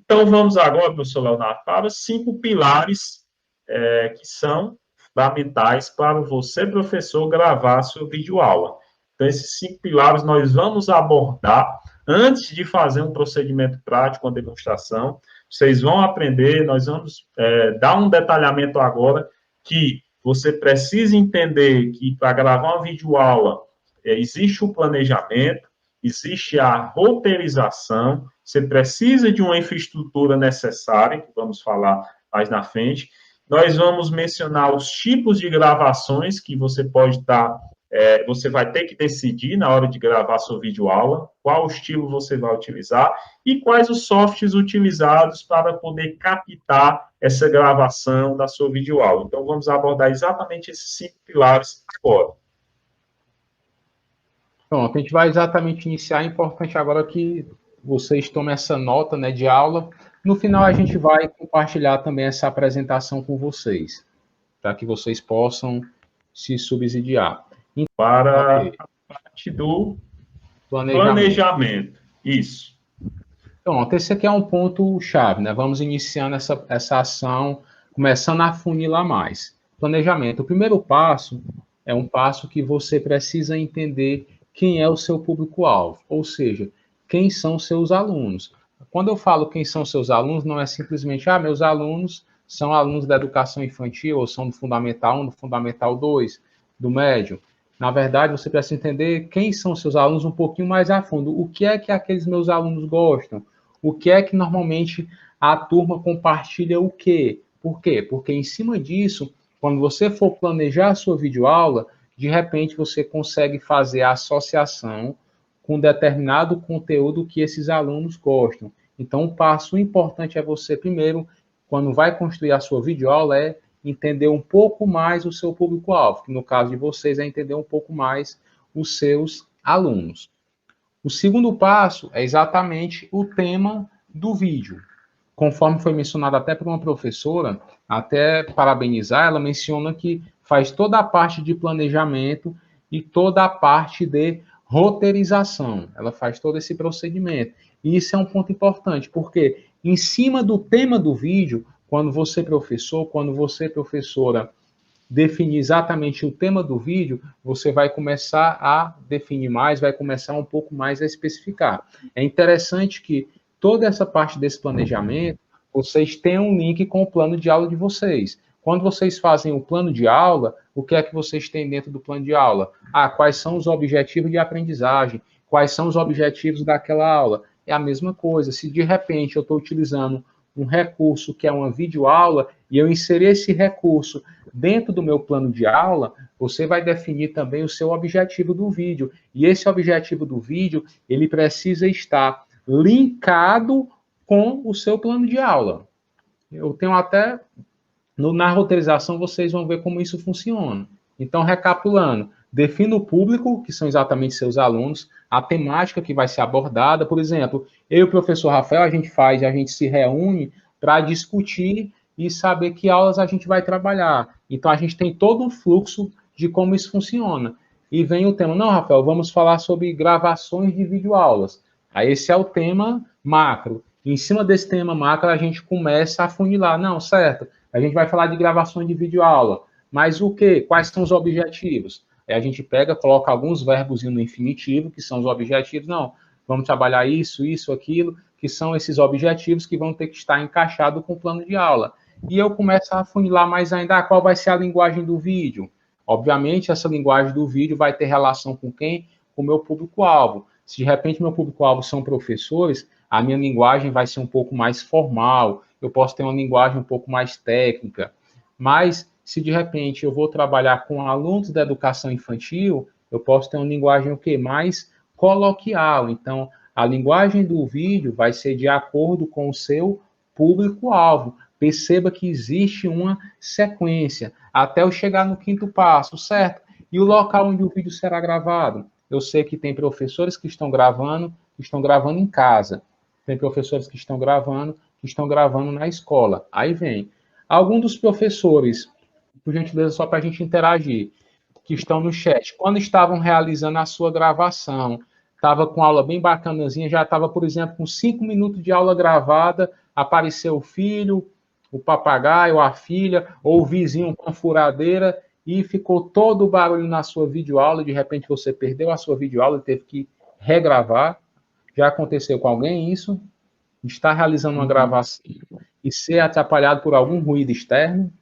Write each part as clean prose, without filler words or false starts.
Então, vamos agora, professor Leonardo, para os 5 pilares que são fundamentais para você, professor, gravar a sua videoaula. Então, esses 5 pilares nós vamos abordar antes de fazer um procedimento prático, uma demonstração. Vocês vão aprender, nós vamos dar um detalhamento agora que você precisa entender que para gravar uma videoaula existe o planejamento, existe a roteirização, você precisa de uma infraestrutura necessária, que vamos falar mais na frente. Nós vamos mencionar os tipos de gravações que você pode estar, você vai ter que decidir na hora de gravar sua videoaula, qual estilo você vai utilizar e quais os softwares utilizados para poder captar essa gravação da sua videoaula. Então, vamos abordar exatamente esses 5 pilares agora. Pronto, a gente vai exatamente iniciar. É importante agora que vocês tomem essa nota, né, de aula. No final, a gente vai compartilhar também essa apresentação com vocês, para que vocês possam se subsidiar. Então, para a parte do planejamento. Isso. Pronto, esse aqui é um ponto-chave, né? Vamos iniciando essa ação, começando a funilar mais. Planejamento. O primeiro passo é um passo que você precisa entender quem é o seu público-alvo, ou seja, quem são seus alunos. Quando eu falo quem são seus alunos, não é simplesmente, meus alunos são alunos da educação infantil, ou são do Fundamental 1, do Fundamental 2, do médio. Na verdade, você precisa entender quem são seus alunos um pouquinho mais a fundo. O que é que aqueles meus alunos gostam? O que é que normalmente a turma compartilha o quê? Por quê? Porque em cima disso, quando você for planejar a sua videoaula, de repente você consegue fazer a associação com determinado conteúdo que esses alunos gostam. Então, um passo importante é você, primeiro, quando vai construir a sua videoaula, é entender um pouco mais o seu público-alvo, que no caso de vocês é entender um pouco mais os seus alunos. O segundo passo é exatamente o tema do vídeo. Conforme foi mencionado até por uma professora, até parabenizar, ela menciona que faz toda a parte de planejamento e toda a parte de roteirização. Ela faz todo esse procedimento. E isso é um ponto importante, porque em cima do tema do vídeo, quando você professor, quando você professora definir exatamente o tema do vídeo, você vai começar a definir mais, vai começar um pouco mais a especificar. É interessante que toda essa parte desse planejamento, vocês tenham um link com o plano de aula de vocês. Quando vocês fazem o plano de aula, o que é que vocês têm dentro do plano de aula? Quais são os objetivos de aprendizagem? Quais são os objetivos daquela aula? É a mesma coisa. Se de repente eu estou utilizando um recurso que é uma videoaula e eu inserir esse recurso dentro do meu plano de aula, você vai definir também o seu objetivo do vídeo. E esse objetivo do vídeo, ele precisa estar linkado com o seu plano de aula. Eu tenho até, na roteirização, vocês vão ver como isso funciona. Então, recapitulando, defina o público, que são exatamente seus alunos, a temática que vai ser abordada. Por exemplo, eu e o professor Rafael, a gente se reúne para discutir e saber que aulas a gente vai trabalhar. Então, a gente tem todo um fluxo de como isso funciona. E vem o tema, não, Rafael, vamos falar sobre gravações de videoaulas. Aí esse é o tema macro. E em cima desse tema macro, a gente começa a funilar. Não, certo, a gente vai falar de gravações de videoaula. Mas o quê? Quais são os objetivos? Aí a gente pega, coloca alguns verbos no infinitivo, que são os objetivos. Não, vamos trabalhar isso, aquilo, que são esses objetivos que vão ter que estar encaixados com o plano de aula. E eu começo a funilar mais ainda, qual vai ser a linguagem do vídeo. Obviamente, essa linguagem do vídeo vai ter relação com quem? Com o meu público-alvo. Se de repente meu público-alvo são professores, a minha linguagem vai ser um pouco mais formal, eu posso ter uma linguagem um pouco mais técnica. Mas, se de repente eu vou trabalhar com alunos da educação infantil, eu posso ter uma linguagem o quê? Mais coloquial. Então, a linguagem do vídeo vai ser de acordo com o seu público-alvo. Perceba que existe uma sequência, até eu chegar no quinto passo, certo? E o local onde o vídeo será gravado? Eu sei que tem professores que estão gravando em casa. Tem professores que estão gravando na escola. Aí vem. Alguns dos professores, por gentileza, só para a gente interagir, que estão no chat, quando estavam realizando a sua gravação, estava com aula bem bacanazinha, já estava, por exemplo, com 5 minutos de aula gravada, apareceu o filho, o papagaio, a filha, ou o vizinho com a furadeira, e ficou todo o barulho na sua videoaula, de repente você perdeu a sua videoaula e teve que regravar. Já aconteceu com alguém isso? Estar realizando uma gravação e ser atrapalhado por algum ruído externo?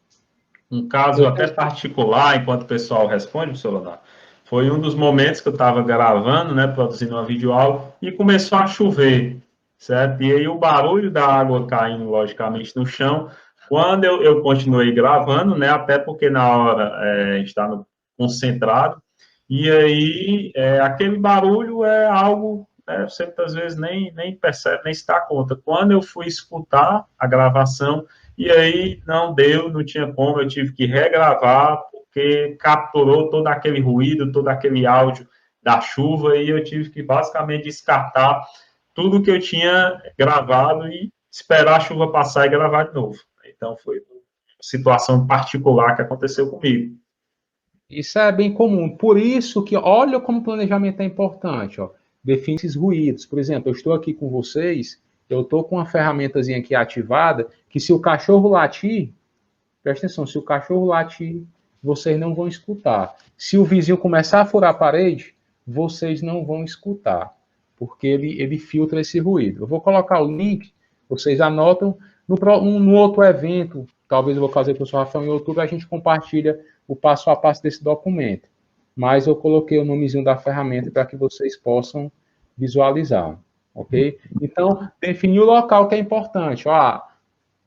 Um caso até particular, enquanto o pessoal responde, professor Leonardo, foi um dos momentos que eu estava gravando, né, produzindo uma videoaula, e começou a chover, certo? E aí o barulho da água caindo, logicamente, no chão, quando eu continuei gravando, né, até porque na hora está concentrado, e aí aquele barulho é algo, né, você muitas vezes nem percebe, nem se dá conta. Quando eu fui escutar a gravação, e aí não deu, não tinha como, eu tive que regravar, porque capturou todo aquele ruído, todo aquele áudio da chuva, e eu tive que basicamente descartar tudo que eu tinha gravado e esperar a chuva passar e gravar de novo. Então foi uma situação particular que aconteceu comigo. Isso é bem comum. Por isso que, olha como o planejamento é importante, ó. Define esses ruídos. Por exemplo, eu estou aqui com vocês, eu estou com uma ferramentazinha aqui ativada, que se o cachorro latir, presta atenção, se o cachorro latir, vocês não vão escutar. Se o vizinho começar a furar a parede, vocês não vão escutar, porque ele filtra esse ruído. Eu vou colocar o link, vocês anotam. No outro evento, talvez eu vou fazer com o professor Rafael em outubro, a gente compartilha o passo a passo desse documento. Mas eu coloquei o nomezinho da ferramenta para que vocês possam visualizar, ok? Então, definir o local que é importante. Ó,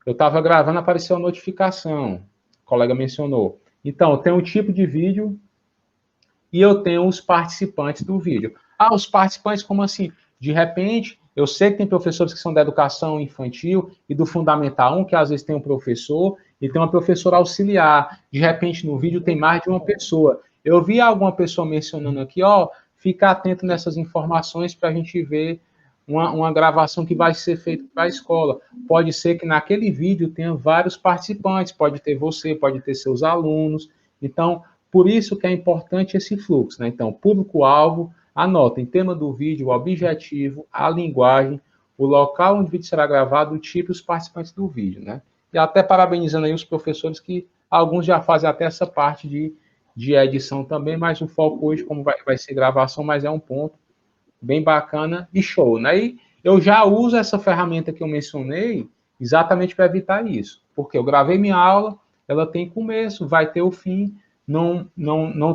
eu estava gravando, apareceu a notificação, o colega mencionou. Então, tem um tipo de vídeo e eu tenho os participantes do vídeo. Ah, os participantes, como assim? De repente, eu sei que tem professores que são da educação infantil e do Fundamental 1, que às vezes tem um professor e tem uma professora auxiliar. De repente, no vídeo tem mais de uma pessoa. Eu vi alguma pessoa mencionando aqui, ó, fica atento nessas informações para a gente ver uma gravação que vai ser feita para a escola. Pode ser que naquele vídeo tenha vários participantes, pode ter você, pode ter seus alunos. Então, por isso que é importante esse fluxo, né? Então, público-alvo, anotem tema do vídeo, o objetivo, a linguagem, o local onde o vídeo será gravado, o tipo e os participantes do vídeo, né? E até parabenizando aí os professores que alguns já fazem até essa parte de edição também, mas o foco hoje, como vai ser gravação, mas é um ponto bem bacana e show, né? E eu já uso essa ferramenta que eu mencionei exatamente para evitar isso, porque eu gravei minha aula, ela tem começo, vai ter o fim, não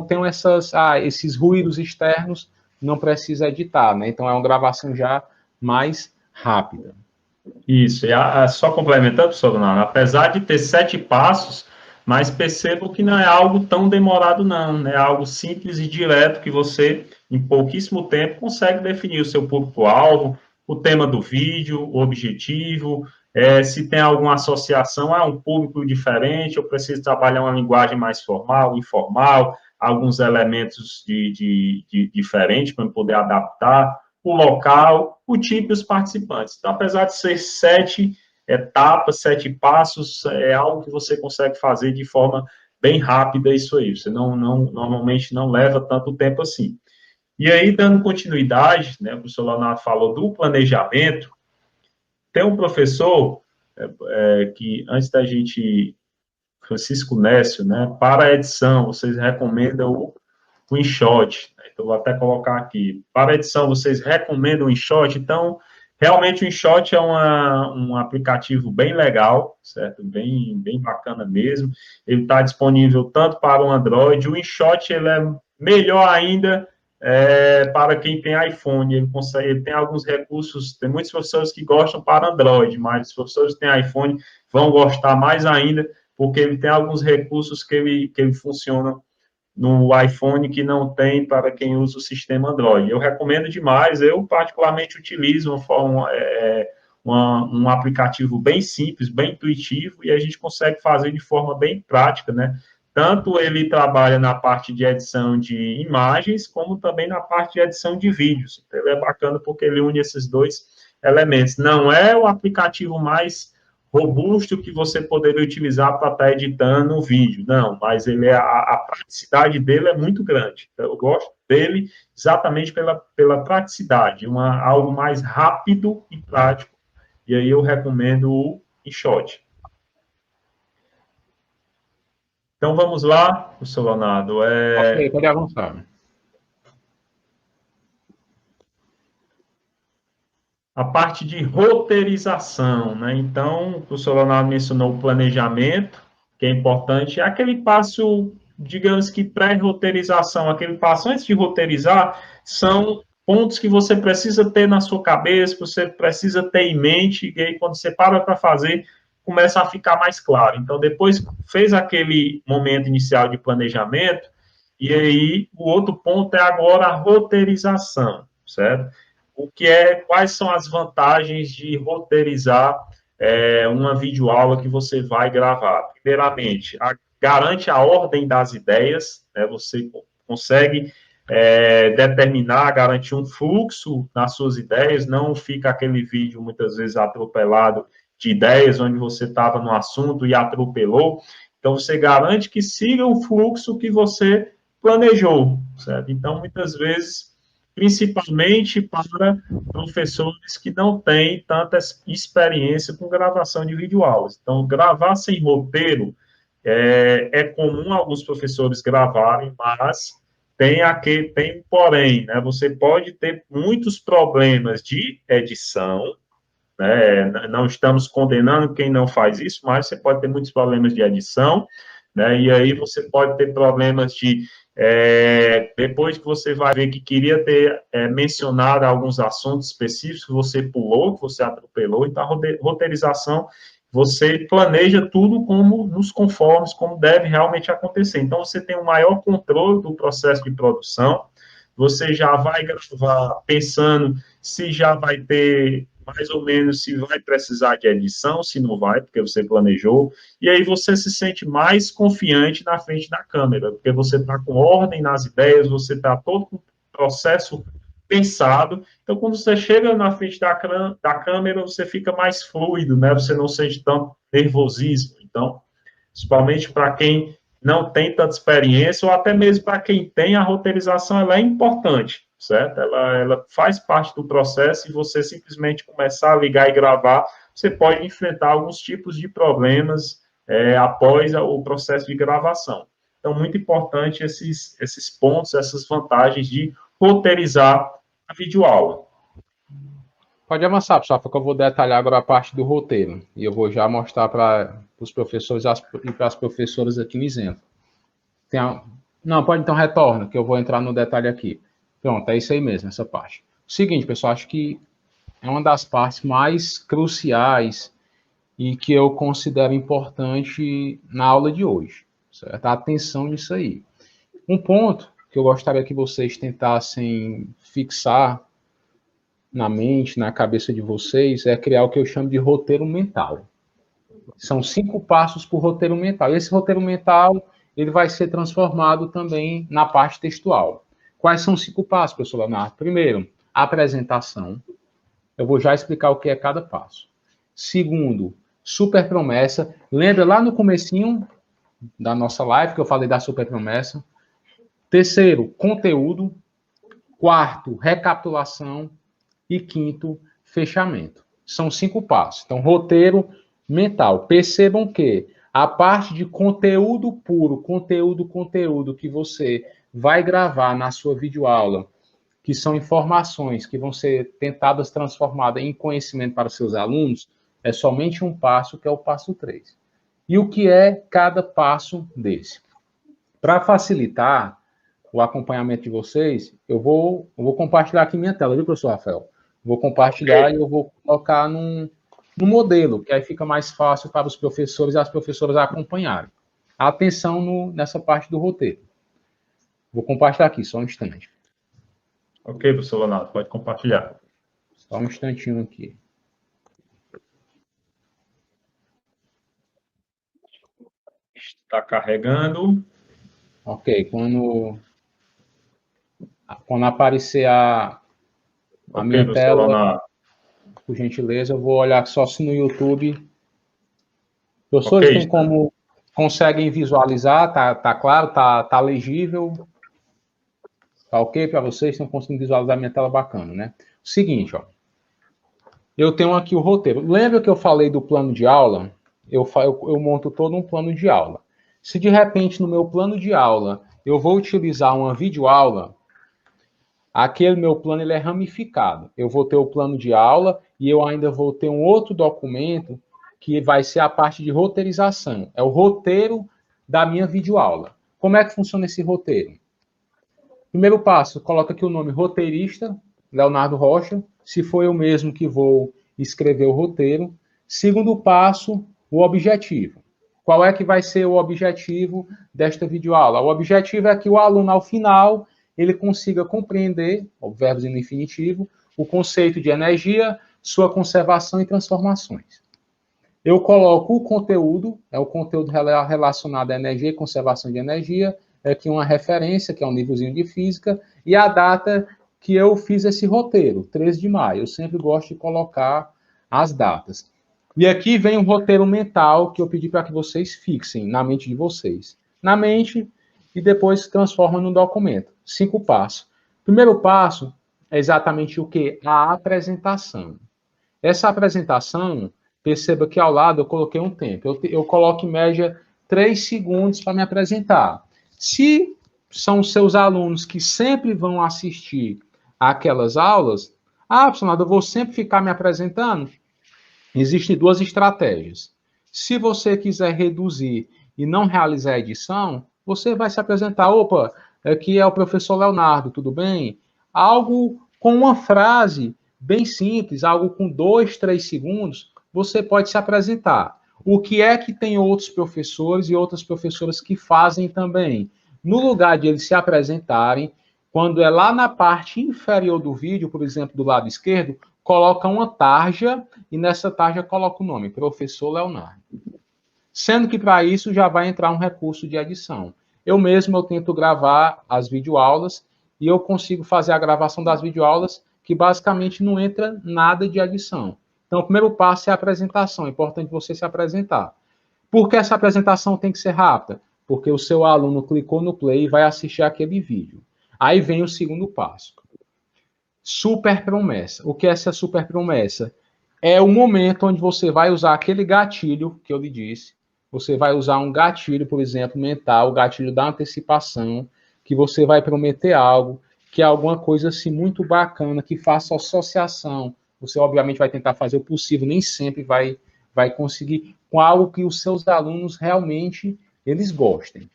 tenho esses ruídos externos, não precisa editar, né? Então é uma gravação já mais rápida. Isso, e só complementando, professor Leonardo, apesar de ter 7 passos, mas percebo que não é algo tão demorado, não, né? É algo simples e direto que você, em pouquíssimo tempo, consegue definir o seu público-alvo, o tema do vídeo, o objetivo, se tem alguma associação a um público diferente, eu preciso trabalhar uma linguagem mais formal, informal, alguns elementos de diferente para eu poder adaptar o local, o tipo e os participantes. Então, apesar de ser 7 etapas, 7 passos, é algo que você consegue fazer de forma bem rápida, isso aí. Você normalmente não leva tanto tempo assim. E aí, dando continuidade, né, o professor Leonardo falou do planejamento, tem um professor que, antes da gente, Francisco Nécio, né, para a edição, vocês recomendam o InShot, né? Então, vou até colocar aqui. Para a edição, vocês recomendam o InShot? Então, realmente o InShot é um aplicativo bem legal, certo? Bem bacana mesmo. Ele está disponível tanto para o Android. O InShot, ele é melhor ainda para quem tem iPhone. Ele tem alguns recursos, tem muitos professores que gostam para Android, mas os professores que têm iPhone vão gostar mais ainda, porque ele tem alguns recursos que ele funciona no iPhone que não tem para quem usa o sistema Android. Eu recomendo demais, eu particularmente utilizo um aplicativo bem simples, bem intuitivo, e a gente consegue fazer de forma bem prática, né? Tanto ele trabalha na parte de edição de imagens, como também na parte de edição de vídeos. Então, ele é bacana porque ele une esses dois elementos. Não é o aplicativo mais robusto que você poderia utilizar para estar editando um vídeo. Não, mas ele a praticidade dele é muito grande. Então, eu gosto dele exatamente pela praticidade, algo mais rápido e prático e aí eu recomendo o InShot. Então vamos lá, professor Leonardo. Ok, pode avançar. A parte de roteirização, né? Então, o professor Leonardo mencionou o planejamento, que é importante. É aquele passo, digamos que pré-roteirização, aquele passo antes de roteirizar, são pontos que você precisa ter na sua cabeça, você precisa ter em mente, e aí quando você para fazer, começa a ficar mais claro. Então, depois fez aquele momento inicial de planejamento, e aí o outro ponto é agora a roteirização, certo? Quais são as vantagens de roteirizar uma videoaula que você vai gravar? Primeiramente, garante a ordem das ideias, né? Você consegue determinar, garantir um fluxo nas suas ideias, não fica aquele vídeo muitas vezes atropelado de ideias, onde você estava no assunto e atropelou. Então, você garante que siga o fluxo que você planejou, certo? Então, muitas vezes, principalmente para professores que não têm tanta experiência com gravação de videoaulas. Então, gravar sem roteiro é comum alguns professores gravarem, mas tem um porém, né? Você pode ter muitos problemas de edição, né? Não estamos condenando quem não faz isso, mas você pode ter muitos problemas de edição, né? E aí você pode ter problemas de depois que você vai ver que queria ter mencionado alguns assuntos específicos, você pulou, que você atropelou, então a roteirização você planeja tudo como nos conformes, como deve realmente acontecer. Então você tem um maior controle do processo de produção, você já vai gravar pensando se já vai ter mais ou menos se vai precisar de edição, se não vai, porque você planejou, e aí você se sente mais confiante na frente da câmera, porque você está com ordem nas ideias, você está todo com o processo pensado, então quando você chega na frente da câmera, você fica mais fluido, né? Você não sente tanto nervosismo, então, principalmente para quem não tem tanta experiência, ou até mesmo para quem tem, a roteirização ela é importante, certo? Ela faz parte do processo e você simplesmente começar a ligar e gravar, você pode enfrentar alguns tipos de problemas após o processo de gravação. Então, muito importante esses pontos, essas vantagens de roteirizar a videoaula. Pode avançar, pessoal, porque eu vou detalhar agora a parte do roteiro. E eu vou já mostrar para os professores e para as professoras aqui no exemplo. Não, pode então retorna, que eu vou entrar no detalhe aqui. Pronto, é isso aí mesmo, essa parte. Seguinte, pessoal, acho que é uma das partes mais cruciais e que eu considero importante na aula de hoje, certo? Atenção nisso aí. Um ponto que eu gostaria que vocês tentassem fixar na mente, na cabeça de vocês, é criar o que eu chamo de roteiro mental. São 5 passos para o roteiro mental. E esse roteiro mental ele vai ser transformado também na parte textual. Quais são os 5 passos, professor Leonardo? Primeiro, apresentação. Eu vou já explicar o que é cada passo. Segundo, super promessa. Lembra lá no comecinho da nossa live que eu falei da super promessa? Terceiro, conteúdo. Quarto, recapitulação. E quinto, fechamento. São 5 passos. Então, roteiro mental. Percebam que a parte de conteúdo puro, conteúdo que você vai gravar na sua videoaula, que são informações que vão ser tentadas transformadas em conhecimento para seus alunos, é somente um passo, que é o passo 3. E o que é cada passo desse? Para facilitar o acompanhamento de vocês, eu vou compartilhar aqui minha tela, viu, professor Rafael? Vou compartilhar e eu vou colocar num modelo, que aí fica mais fácil para os professores e as professoras acompanharem. Atenção nessa parte do roteiro. Vou compartilhar aqui, só um instante. Ok, professor Leonardo, pode compartilhar. Só um instantinho aqui. Está carregando. Ok, quando aparecer a Ok, minha professor tela, Leonardo. por gentileza, eu vou olhar só se no YouTube. Ok, Professores, tem como conseguem visualizar? Tá claro? Tá legível? Tá ok para vocês? Estão conseguindo visualizar a minha tela bacana, né? Seguinte, ó. Eu tenho aqui o roteiro. Lembra que eu falei do plano de aula? Eu monto todo um plano de aula. Se de repente no meu plano de aula eu vou utilizar uma videoaula, aquele meu plano ele é ramificado. Eu vou ter o plano de aula e eu ainda vou ter um outro documento que vai ser a parte de roteirização. É o roteiro da minha videoaula. Como é que funciona esse roteiro? Primeiro passo, coloca aqui o nome roteirista, Leonardo Rocha, se for eu mesmo que vou escrever o roteiro. Segundo passo, o objetivo. Qual é que vai ser o objetivo desta videoaula? O objetivo é que o aluno, ao final, ele consiga compreender, verbos no infinitivo, o conceito de energia, sua conservação e transformações. Eu coloco o conteúdo, é o conteúdo relacionado à energia e conservação de energia, é aqui uma referência, que é um nívelzinho de física, e a data que eu fiz esse roteiro, 13 de maio. Eu sempre gosto de colocar as datas. E aqui vem um roteiro mental que eu pedi para que vocês fixem na mente de vocês. Na mente, e depois transforma no documento. 5 passos. Primeiro passo é exatamente o que? A apresentação. Essa apresentação, perceba que ao lado eu coloquei um tempo. Eu coloco em média 3 segundos para me apresentar. Se são seus alunos que sempre vão assistir aquelas aulas, eu vou sempre ficar me apresentando. Existem duas estratégias. Se você quiser reduzir e não realizar a edição, você vai se apresentar. Opa, aqui é o professor Leonardo, tudo bem? Algo com uma frase bem simples, algo com 2, 3 segundos, você pode se apresentar. O que é que tem outros professores e outras professoras que fazem também? No lugar de eles se apresentarem, quando é lá na parte inferior do vídeo, por exemplo, do lado esquerdo, coloca uma tarja e nessa tarja coloca o nome, professor Leonardo. Sendo que para isso já vai entrar um recurso de edição. Eu tento gravar as videoaulas e eu consigo fazer a gravação das videoaulas que basicamente não entra nada de edição. Então, o primeiro passo é a apresentação. É importante você se apresentar. Por que essa apresentação tem que ser rápida? Porque o seu aluno clicou no play e vai assistir aquele vídeo. Aí vem o segundo passo. Super promessa. O que é essa super promessa? É o momento onde você vai usar aquele gatilho que eu lhe disse. Você vai usar um gatilho, por exemplo, mental, o gatilho da antecipação, que você vai prometer algo, que é alguma coisa assim muito bacana, que faça associação. Você, obviamente, vai tentar fazer o possível, nem sempre vai conseguir, com algo que os seus alunos realmente eles gostem.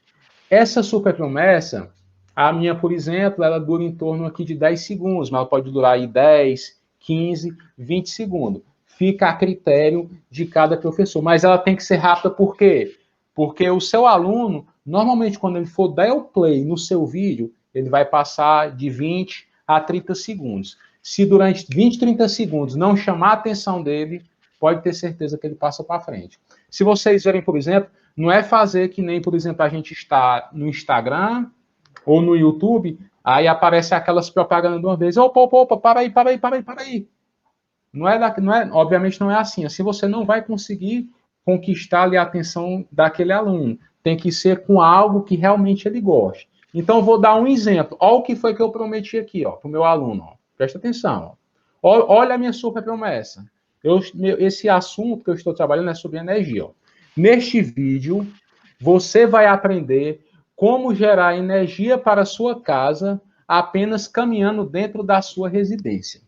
Essa super promessa, a minha, por exemplo, ela dura em torno aqui de 10 segundos, mas ela pode durar aí 10, 15, 20 segundos. Fica a critério de cada professor. Mas ela tem que ser rápida, por quê? Porque o seu aluno, normalmente, quando ele for dar o play no seu vídeo, ele vai passar de 20 a 30 segundos. Se durante 20, 30 segundos não chamar a atenção dele, pode ter certeza que ele passa para frente. Se vocês verem, por exemplo, não é fazer que nem, por exemplo, a gente está no Instagram ou no YouTube, aí aparece aquelas propagandas de uma vez. Opa, para aí. Obviamente não é assim. Assim você não vai conseguir conquistar ali a atenção daquele aluno. Tem que ser com algo que realmente ele goste. Então, vou dar um exemplo. Olha o que foi que eu prometi aqui, ó, para o meu aluno. Ó. Presta atenção. Ó. Olha a minha super promessa. Esse assunto que eu estou trabalhando é sobre energia. Ó. Neste vídeo, você vai aprender como gerar energia para a sua casa apenas caminhando dentro da sua residência.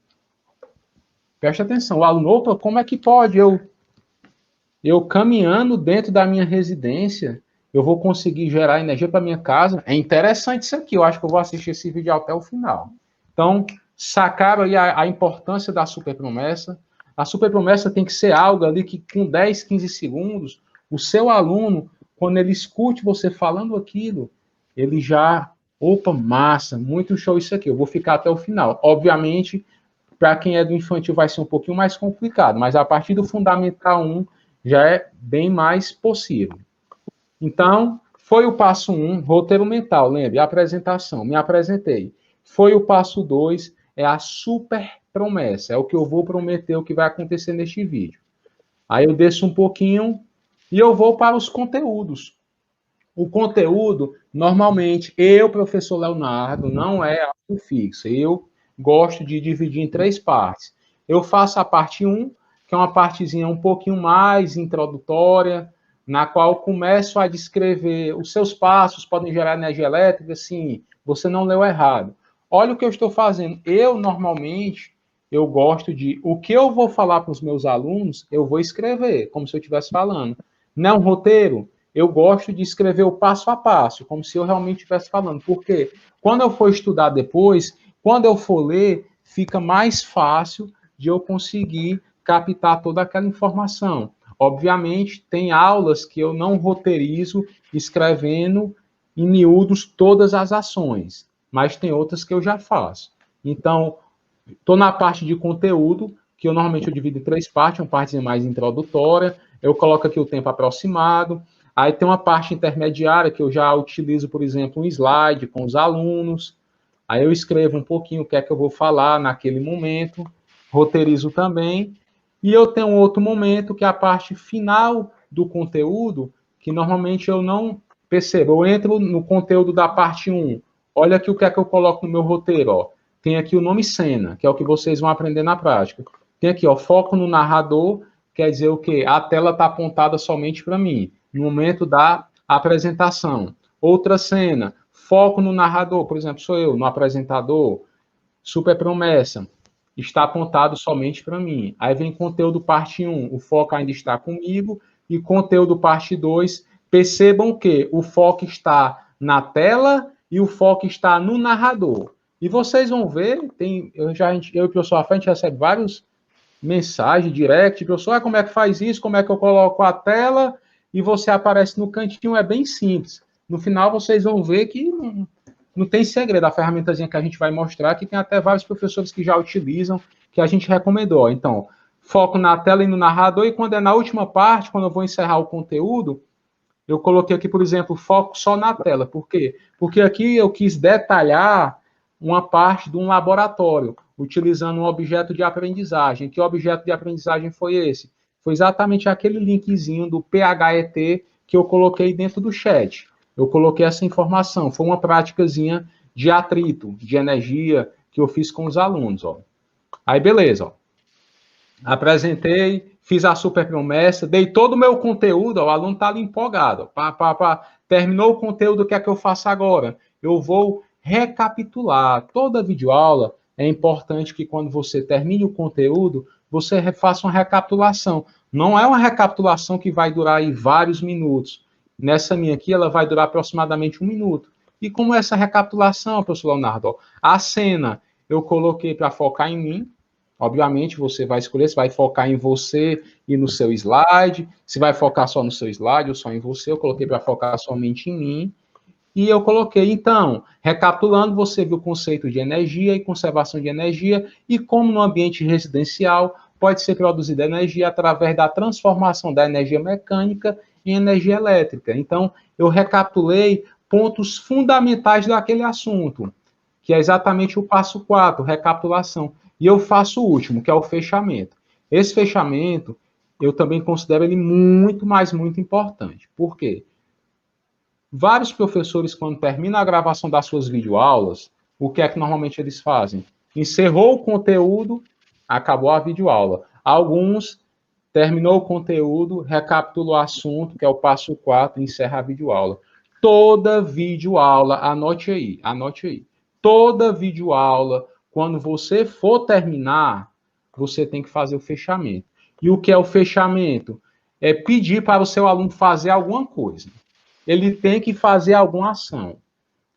Preste atenção, o aluno, opa, como é que pode eu caminhando dentro da minha residência, eu vou conseguir gerar energia para minha casa? É interessante isso aqui, eu acho que eu vou assistir esse vídeo até o final. Então, sacaram aí a importância da super promessa. A super promessa tem que ser algo ali que com 10, 15 segundos, o seu aluno, quando ele escute você falando aquilo, ele já, opa, massa, muito show isso aqui, eu vou ficar até o final. Obviamente, para quem é do infantil vai ser um pouquinho mais complicado, mas a partir do Fundamental 1 já é bem mais possível. Então, foi o passo 1, roteiro mental, lembre, apresentação, me apresentei. Foi o passo 2, é a super promessa, é o que eu vou prometer, o que vai acontecer neste vídeo. Aí eu desço um pouquinho e eu vou para os conteúdos. O conteúdo, normalmente, professor Leonardo, não é algo fixo. Eu gosto de dividir em 3 partes. eu faço a parte 1, que é uma partezinha um pouquinho mais introdutória, na qual começo a descrever os seus passos, podem gerar energia elétrica, sim, você não leu errado. Olha o que eu estou fazendo. Eu, normalmente, eu gosto de... O que eu vou falar para os meus alunos, eu vou escrever, como se eu estivesse falando. Não é um roteiro? Eu gosto de escrever o passo a passo, como se eu realmente estivesse falando. Porque quando eu for estudar depois, quando eu for ler, fica mais fácil de eu conseguir captar toda aquela informação. Obviamente, tem aulas que eu não roteirizo escrevendo em miúdos todas as ações, mas tem outras que eu já faço. Então, estou na parte de conteúdo, que eu normalmente eu divido em 3 partes, uma parte mais introdutória, eu coloco aqui o tempo aproximado, aí tem uma parte intermediária que eu já utilizo, por exemplo, um slide com os alunos, aí eu escrevo um pouquinho o que é que eu vou falar naquele momento, roteirizo também, e eu tenho um outro momento, que é a parte final do conteúdo, que normalmente eu não percebo. Eu entro no conteúdo da parte 1. Olha aqui o que é que eu coloco no meu roteiro. Ó. Tem aqui o nome cena, que é o que vocês vão aprender na prática. Tem aqui, ó, foco no narrador, quer dizer o quê? A tela está apontada somente para mim, no momento da apresentação. Outra cena, foco no narrador, por exemplo, sou eu, no apresentador, super promessa, está apontado somente para mim. Aí vem conteúdo parte 1, o foco ainda está comigo, e conteúdo parte 2, percebam que o foco está na tela e o foco está no narrador. E vocês vão ver, eu e o professor Rafael, a gente recebe vários mensagens, direct, professor, como é que faz isso, como é que eu coloco a tela e você aparece no cantinho, é bem simples. No final vocês vão ver que não tem segredo, a ferramentazinha que a gente vai mostrar, que tem até vários professores que já utilizam, que a gente recomendou. Então, foco na tela e no narrador, e quando é na última parte, quando eu vou encerrar o conteúdo, eu coloquei aqui, por exemplo, foco só na tela. Por quê? Porque aqui eu quis detalhar uma parte de um laboratório, utilizando um objeto de aprendizagem. Que objeto de aprendizagem foi esse? Foi exatamente aquele linkzinho do PHET que eu coloquei dentro do chat. Eu coloquei essa informação. Foi uma práticazinha de atrito, de energia, que eu fiz com os alunos. Ó. Aí, beleza. Ó. Apresentei, fiz a super promessa, dei todo o meu conteúdo, ó, o aluno está ali empolgado. Terminou o conteúdo, o que é que eu faço agora? Eu vou recapitular. Toda videoaula é importante que quando você termine o conteúdo, você faça uma recapitulação. Não é uma recapitulação que vai durar aí vários minutos. Nessa minha aqui, ela vai durar aproximadamente 1 minuto. E como é essa recapitulação, professor Leonardo? A cena eu coloquei para focar em mim. Obviamente, você vai escolher se vai focar em você e no seu slide, se vai focar só no seu slide ou só em você. Eu coloquei para focar somente em mim. E eu coloquei, então, recapitulando, você viu o conceito de energia e conservação de energia e como no ambiente residencial pode ser produzida energia através da transformação da energia mecânica em energia elétrica. Então, eu recapitulei pontos fundamentais daquele assunto, que é exatamente o passo 4, recapitulação. E eu faço o último, que é o fechamento. Esse fechamento, eu também considero ele muito, mas muito importante. Por quê? Vários professores, quando terminam a gravação das suas videoaulas, o que é que normalmente eles fazem? Encerrou o conteúdo, acabou a videoaula. Alguns terminou o conteúdo, recapitulou o assunto, que é o passo 4, encerra a videoaula. Toda videoaula, anote aí. Toda videoaula, quando você for terminar, você tem que fazer o fechamento. E o que é o fechamento? É pedir para o seu aluno fazer alguma coisa. Ele tem que fazer alguma ação.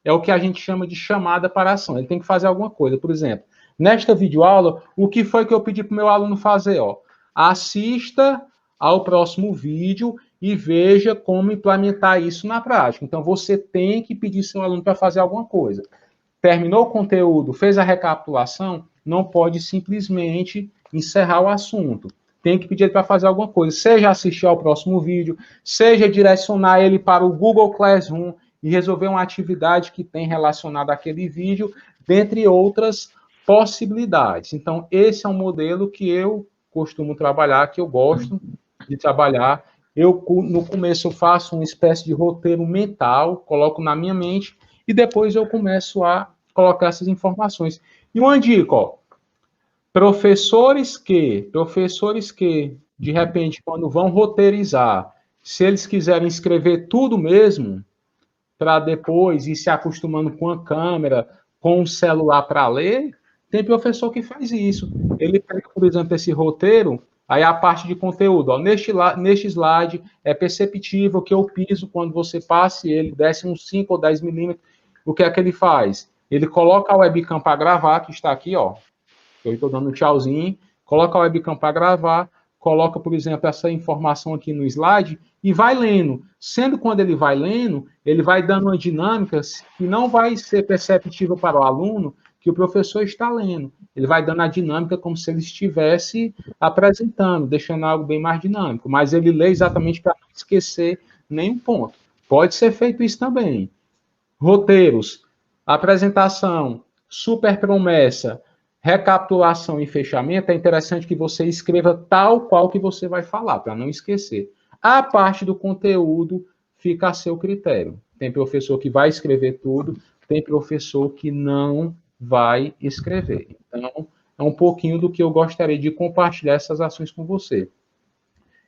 É o que a gente chama de chamada para ação. Ele tem que fazer alguma coisa. Por exemplo, nesta videoaula, o que foi que eu pedi para o meu aluno fazer? Ó, assista ao próximo vídeo e veja como implementar isso na prática. Então, você tem que pedir seu aluno para fazer alguma coisa. Terminou o conteúdo, fez a recapitulação, não pode simplesmente encerrar o assunto. Tem que pedir ele para fazer alguma coisa, seja assistir ao próximo vídeo, seja direcionar ele para o Google Classroom e resolver uma atividade que tem relacionada àquele vídeo, dentre outras possibilidades. Então, esse é um modelo que eu costumo trabalhar, que eu gosto de trabalhar. Eu, no começo, eu faço uma espécie de roteiro mental, coloco na minha mente, e depois eu começo a colocar essas informações. E uma dica, ó, Professores que, de repente, quando vão roteirizar, se eles quiserem escrever tudo mesmo, para depois ir se acostumando com a câmera, com o celular para ler, tem professor que faz isso. Ele pega, por exemplo, esse roteiro, aí a parte de conteúdo, ó, neste slide é perceptível que o piso, quando você passe ele, desce uns 5 ou 10 milímetros, o que é que ele faz? Ele coloca a webcam para gravar, que está aqui, ó, eu estou dando um tchauzinho, coloca a webcam para gravar, coloca, por exemplo, essa informação aqui no slide e vai lendo. Sendo quando ele vai lendo, ele vai dando uma dinâmica que não vai ser perceptível para o aluno que o professor está lendo. Ele vai dando a dinâmica como se ele estivesse apresentando, deixando algo bem mais dinâmico. Mas ele lê exatamente para não esquecer nenhum ponto. Pode ser feito isso também. Roteiros, apresentação, super promessa, recapitulação e fechamento, é interessante que você escreva tal qual que você vai falar, para não esquecer. A parte do conteúdo fica a seu critério. Tem professor que vai escrever tudo, tem professor que não vai escrever. Então, é um pouquinho do que eu gostaria de compartilhar essas ações com você.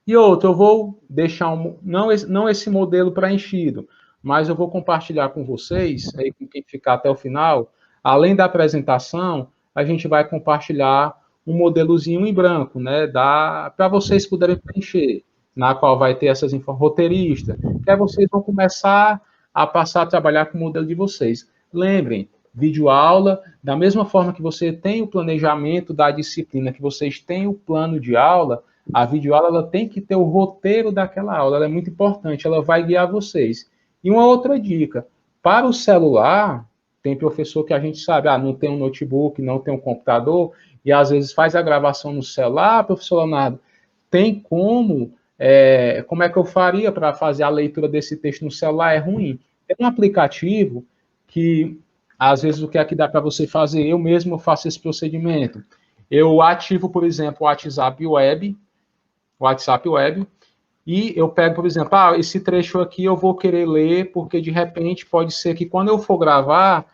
E outro, eu vou deixar não esse modelo preenchido, mas eu vou compartilhar com vocês, aí com quem ficar até o final, além da apresentação, a gente vai compartilhar um modelozinho em branco, né, para vocês poderem preencher, na qual vai ter essas informações, roteirista, que aí vocês vão começar a passar a trabalhar com o modelo de vocês. Lembrem, videoaula, da mesma forma que você tem o planejamento da disciplina, que vocês têm o plano de aula, a videoaula ela tem que ter o roteiro daquela aula, ela é muito importante, ela vai guiar vocês. E uma outra dica, para o celular, tem professor que a gente sabe, não tem um notebook, não tem um computador, e às vezes faz a gravação no celular, professor Leonardo, tem como é que eu faria para fazer a leitura desse texto no celular? É ruim. Tem um aplicativo que, às vezes, o que é que dá para você fazer? Eu mesmo faço esse procedimento. Eu ativo, por exemplo, o WhatsApp Web, e eu pego, por exemplo, esse trecho aqui eu vou querer ler, porque de repente pode ser que quando eu for gravar,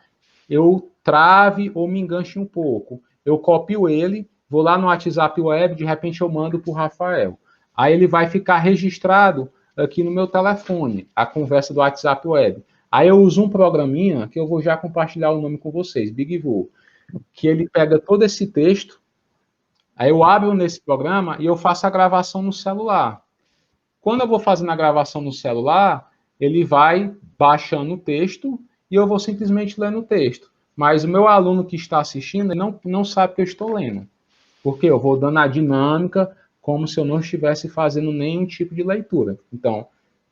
eu trave ou me enganche um pouco. Eu copio ele, vou lá no WhatsApp Web, de repente eu mando para o Rafael. Aí ele vai ficar registrado aqui no meu telefone, a conversa do WhatsApp Web. Aí eu uso um programinha, que eu vou já compartilhar o nome com vocês, BigVoo, que ele pega todo esse texto, aí eu abro nesse programa e eu faço a gravação no celular. Quando eu vou fazendo a gravação no celular, ele vai baixando o texto e eu vou simplesmente lendo o texto. Mas o meu aluno que está assistindo não sabe que eu estou lendo. Porque eu vou dando a dinâmica como se eu não estivesse fazendo nenhum tipo de leitura. Então,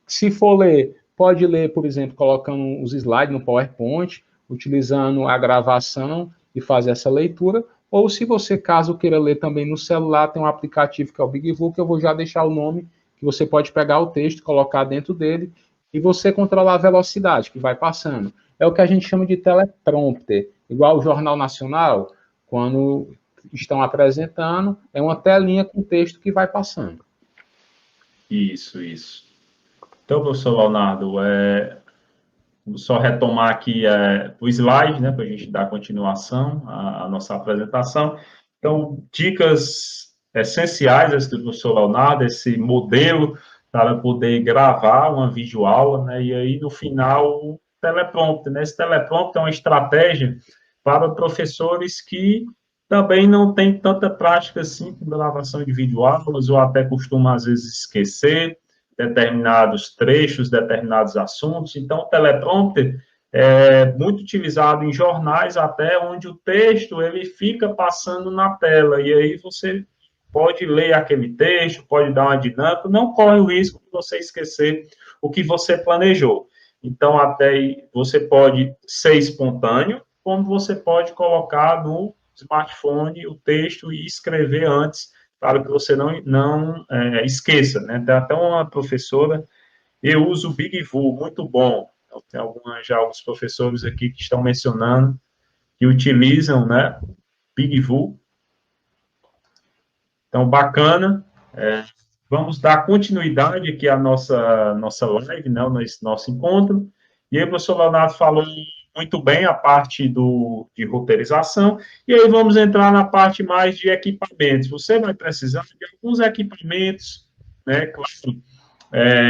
se for ler, pode ler, por exemplo, colocando os slides no PowerPoint, utilizando a gravação e fazer essa leitura. Ou se você, caso queira ler também no celular, tem um aplicativo que é o BigVoo, que eu vou já deixar o nome, que você pode pegar o texto, colocar dentro dele, e você controlar a velocidade que vai passando. É o que a gente chama de teleprompter, igual o Jornal Nacional, quando estão apresentando, é uma telinha com texto que vai passando. Isso, isso. Então, professor Leonardo, vou só retomar aqui o slide, né, para a gente dar continuação à nossa apresentação. Então, dicas essenciais do professor Leonardo, esse modelo para poder gravar uma videoaula, né, e aí, no final, o teleprompter, né? Esse teleprompter é uma estratégia para professores que também não têm tanta prática assim com gravação de videoaulas, ou até costumam, às vezes, esquecer determinados trechos, determinados assuntos. Então, o teleprompter é muito utilizado em jornais, até onde o texto ele fica passando na tela, e aí você pode ler aquele texto, pode dar uma dinâmica, não corre o risco de você esquecer o que você planejou. Então, até você pode ser espontâneo, como você pode colocar no smartphone o texto e escrever antes, para que você não esqueça, né? Tem até uma professora, eu uso o BigVoo, muito bom. Então, tem alguns professores aqui que estão mencionando que utilizam, né, BigVoo. Então, bacana. Vamos dar continuidade aqui à nossa live, né, nosso encontro. E aí o professor Leonardo falou muito bem a parte de roteirização, e aí vamos entrar na parte mais de equipamentos. Você vai precisar de alguns equipamentos, né? Claro,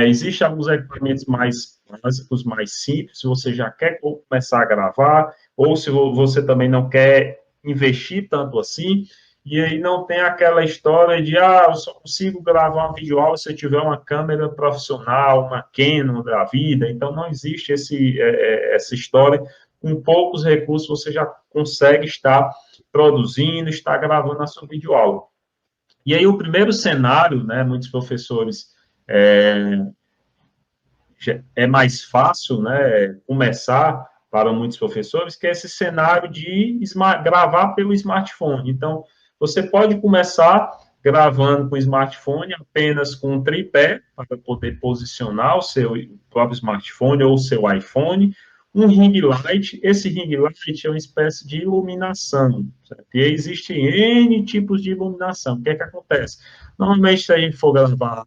existem alguns equipamentos mais básicos, mais simples, se você já quer começar a gravar, ou se você também não quer investir tanto assim, e aí não tem aquela história de, eu só consigo gravar uma videoaula se eu tiver uma câmera profissional, uma Canon da vida, então não existe essa história, com poucos recursos você já consegue estar produzindo, estar gravando a sua videoaula. E aí o primeiro cenário, né, muitos professores é, é mais fácil, né, começar para muitos professores, que é esse cenário de gravar pelo smartphone. Então, você pode começar gravando com o smartphone apenas com um tripé, para poder posicionar o seu próprio smartphone ou o seu iPhone, um ring light. Esse ring light é uma espécie de iluminação, certo? E existem N tipos de iluminação. O que é que acontece? Normalmente, se a gente for gravar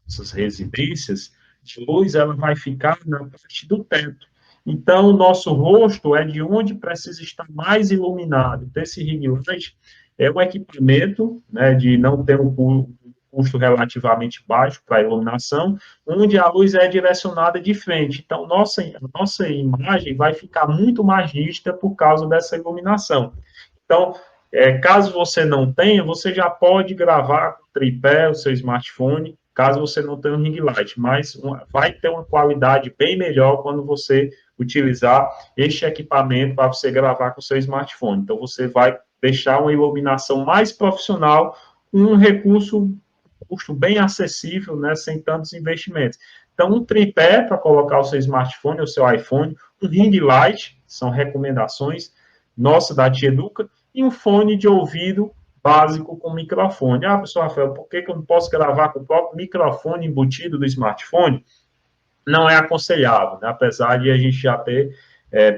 essas residências de luz, ela vai ficar na parte do teto. Então, o nosso rosto é de onde precisa estar mais iluminado. Então, esse ring light é um equipamento, né, de não ter um custo relativamente baixo para a iluminação, onde a luz é direcionada de frente. Então, nossa imagem vai ficar muito mais nítida por causa dessa iluminação. Então, caso você não tenha, você já pode gravar com o tripé, o seu smartphone, caso você não tenha um ring light, mas vai ter uma qualidade bem melhor quando você utilizar este equipamento para você gravar com o seu smartphone. Então, você vai deixar uma iluminação mais profissional, um recurso, custo bem acessível, né, sem tantos investimentos. Então, um tripé para colocar o seu smartphone, o seu iPhone, um ring light, são recomendações nossa da Tietuca, e um fone de ouvido básico com microfone. Professor Rafael, por que eu não posso gravar com o próprio microfone embutido do smartphone? Não é aconselhável, né? Apesar de a gente já ter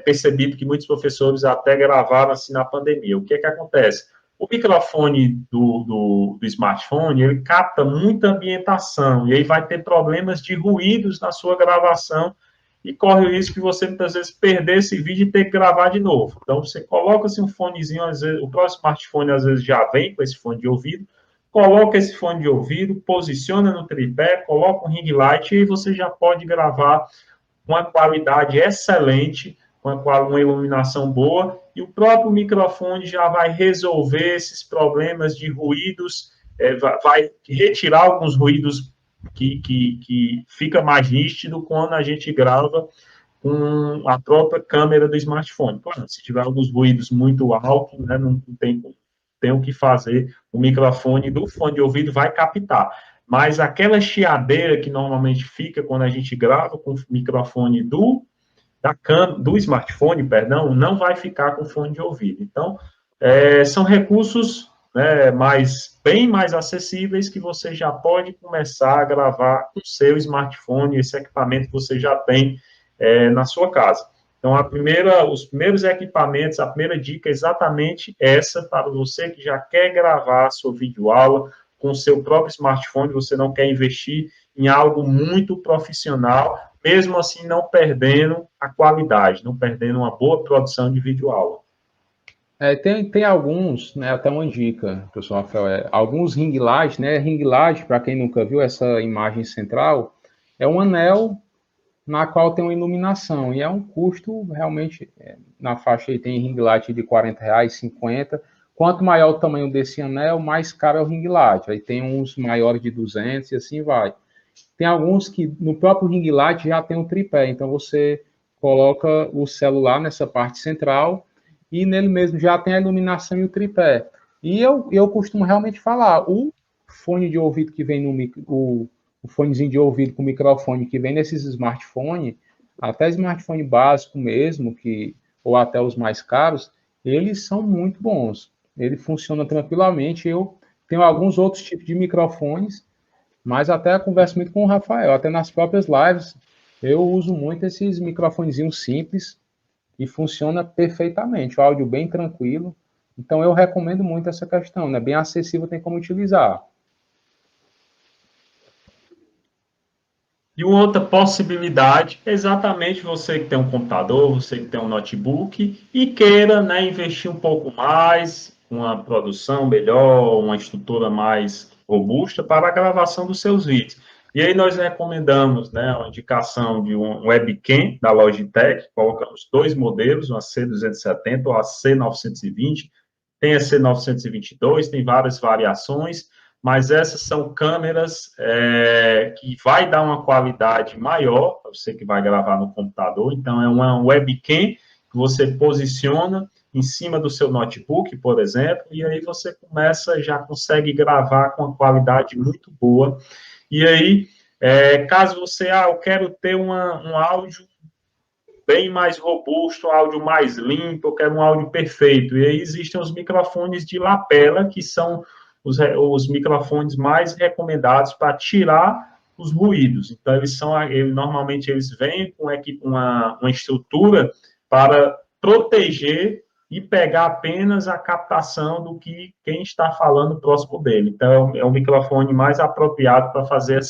percebido que muitos professores até gravaram assim na pandemia. O que é que acontece? O microfone do smartphone, ele capta muita ambientação, e aí vai ter problemas de ruídos na sua gravação, e corre o risco de você, muitas vezes, perder esse vídeo e ter que gravar de novo. Então, você coloca assim, um fonezinho, às vezes, o próprio smartphone, às vezes, já vem com esse fone de ouvido, coloca esse fone de ouvido, posiciona no tripé, coloca um ring light e você já pode gravar com uma qualidade excelente, com uma iluminação boa, e o próprio microfone já vai resolver esses problemas de ruídos, vai retirar alguns ruídos que fica mais nítido quando a gente grava com a própria câmera do smartphone. Claro, se tiver alguns ruídos muito altos, né, não tem o que fazer, o microfone do fone de ouvido vai captar. Mas aquela chiadeira que normalmente fica quando a gente grava com o microfone do smartphone, perdão, não vai ficar com fone de ouvido. Então, são recursos, né, bem mais acessíveis, que você já pode começar a gravar com o seu smartphone, esse equipamento que você já tem na sua casa. Então, os primeiros equipamentos, a primeira dica é exatamente essa, para você que já quer gravar a sua videoaula com o seu próprio smartphone, você não quer investir em algo muito profissional, mesmo assim não perdendo a qualidade, não perdendo uma boa produção de videoaula. Tem alguns, né, até uma dica, professor Rafael, alguns ring light, né, ring light, para quem nunca viu essa imagem central, é um anel na qual tem uma iluminação, e é um custo realmente, na faixa aí tem ring light de R$40, 50. Quanto maior o tamanho desse anel, mais caro é o ring light, aí tem uns maiores de 200 e assim vai. Tem alguns que no próprio ring light já tem um tripé, então você coloca o celular nessa parte central e nele mesmo já tem a iluminação e o tripé. E eu costumo realmente falar, o fone de ouvido que vem o fonezinho de ouvido com microfone que vem nesses smartphones, até smartphone básico mesmo, ou até os mais caros, eles são muito bons. Ele funciona tranquilamente. Eu tenho alguns outros tipos de microfones, mas até converso muito com o Rafael, até nas próprias lives, eu uso muito esses microfonezinhos simples e funciona perfeitamente, o áudio bem tranquilo. Então eu recomendo muito essa questão, né? Bem acessível, tem como utilizar. E uma outra possibilidade é exatamente você que tem um computador, você que tem um notebook e queira, né, investir um pouco mais, uma produção melhor, uma estrutura mais robusta para a gravação dos seus vídeos. E aí nós recomendamos, né, a indicação de um webcam da Logitech, colocamos dois modelos, uma C270 ou a C920, tem a C922, tem várias variações, mas essas são câmeras que vai dar uma qualidade maior, para você que vai gravar no computador, então é uma webcam que você posiciona em cima do seu notebook, por exemplo, e aí você começa, já consegue gravar com uma qualidade muito boa, e aí, caso você, eu quero ter um áudio bem mais robusto, um áudio mais limpo, eu quero um áudio perfeito. E aí existem os microfones de lapela, que são os microfones mais recomendados para tirar os ruídos. Então, normalmente eles vêm com uma estrutura para proteger e pegar apenas a captação do que quem está falando próximo dele. Então, é um microfone mais apropriado para fazer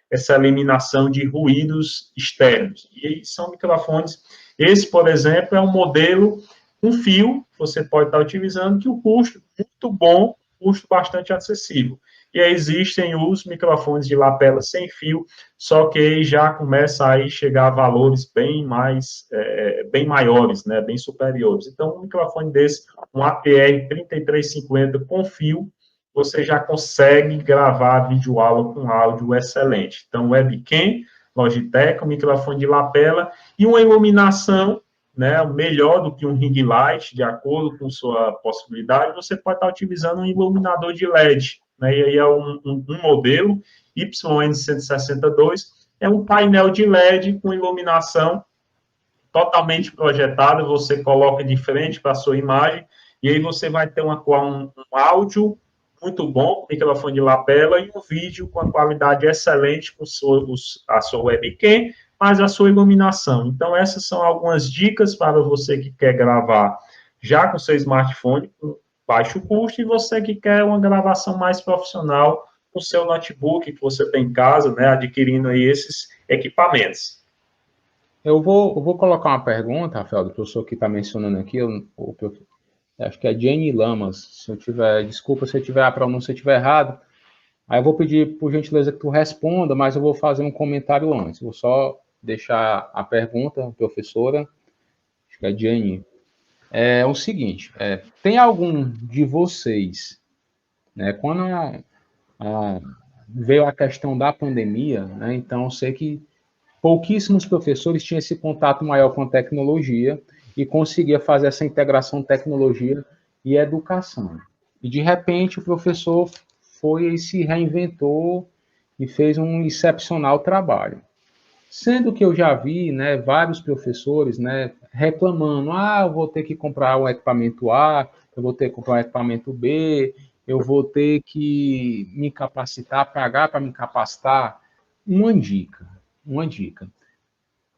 essa eliminação de ruídos externos. E são microfones. Esse, por exemplo, é um modelo com fio, que você pode estar utilizando, que o custo é muito bom, custo bastante acessível. E aí existem os microfones de lapela sem fio, só que aí já começa a chegar a valores bem maiores, né, bem superiores. Então, um microfone desse, um APR 3350 com fio, você já consegue gravar videoaula com áudio excelente. Então, webcam, Logitech, um microfone de lapela e uma iluminação, né, melhor do que um ring light, de acordo com sua possibilidade, você pode estar utilizando um iluminador de LED, né, e aí é um modelo YN162, é um painel de LED com iluminação totalmente projetada, você coloca de frente para a sua imagem, e aí você vai ter um áudio muito bom, microfone de lapela, e um vídeo com a qualidade excelente com a sua webcam, mas a sua iluminação. Então, essas são algumas dicas para você que quer gravar já com seu smartphone, com baixo custo, e você que quer uma gravação mais profissional com seu notebook que você tem em casa, né, adquirindo aí esses equipamentos. Eu vou colocar uma pergunta, Rafael, do professor que está mencionando aqui, acho que é Jenny Lamas, se eu tiver, desculpa se eu tiver a pronúncia estiver errado, aí eu vou pedir, por gentileza, que tu responda, mas eu vou fazer um comentário antes, vou só deixar a pergunta, professora, acho que é Jenny, é o seguinte, tem algum de vocês, né, quando veio a questão da pandemia, né, então eu sei que pouquíssimos professores tinham esse contato maior com a tecnologia e conseguia fazer essa integração tecnologia e educação. E, de repente, o professor foi e se reinventou e fez um excepcional trabalho. Sendo que eu já vi, né, vários professores, né, reclamando, eu vou ter que comprar um equipamento A, eu vou ter que comprar um equipamento B, eu vou ter que me capacitar, pagar para me capacitar. Uma dica.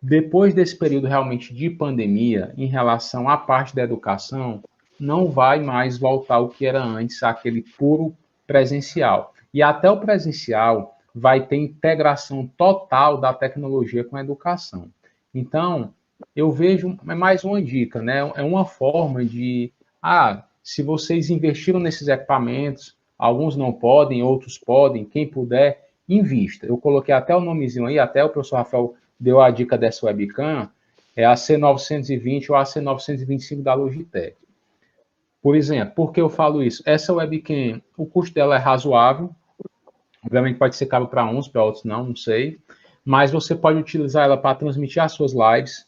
Depois desse período realmente de pandemia, em relação à parte da educação, não vai mais voltar o que era antes, aquele puro presencial. E até o presencial vai ter integração total da tecnologia com a educação. Então, eu vejo, é mais uma dica, né? É uma forma de, se vocês investiram nesses equipamentos, alguns não podem, outros podem, quem puder, invista. Eu coloquei até o nomezinho aí, até o professor Rafael deu a dica dessa webcam, é a C920 ou a C925 da Logitech. Por exemplo, por que eu falo isso? Essa webcam, o custo dela é razoável, obviamente pode ser caro para uns, para outros não sei, mas você pode utilizar ela para transmitir as suas lives,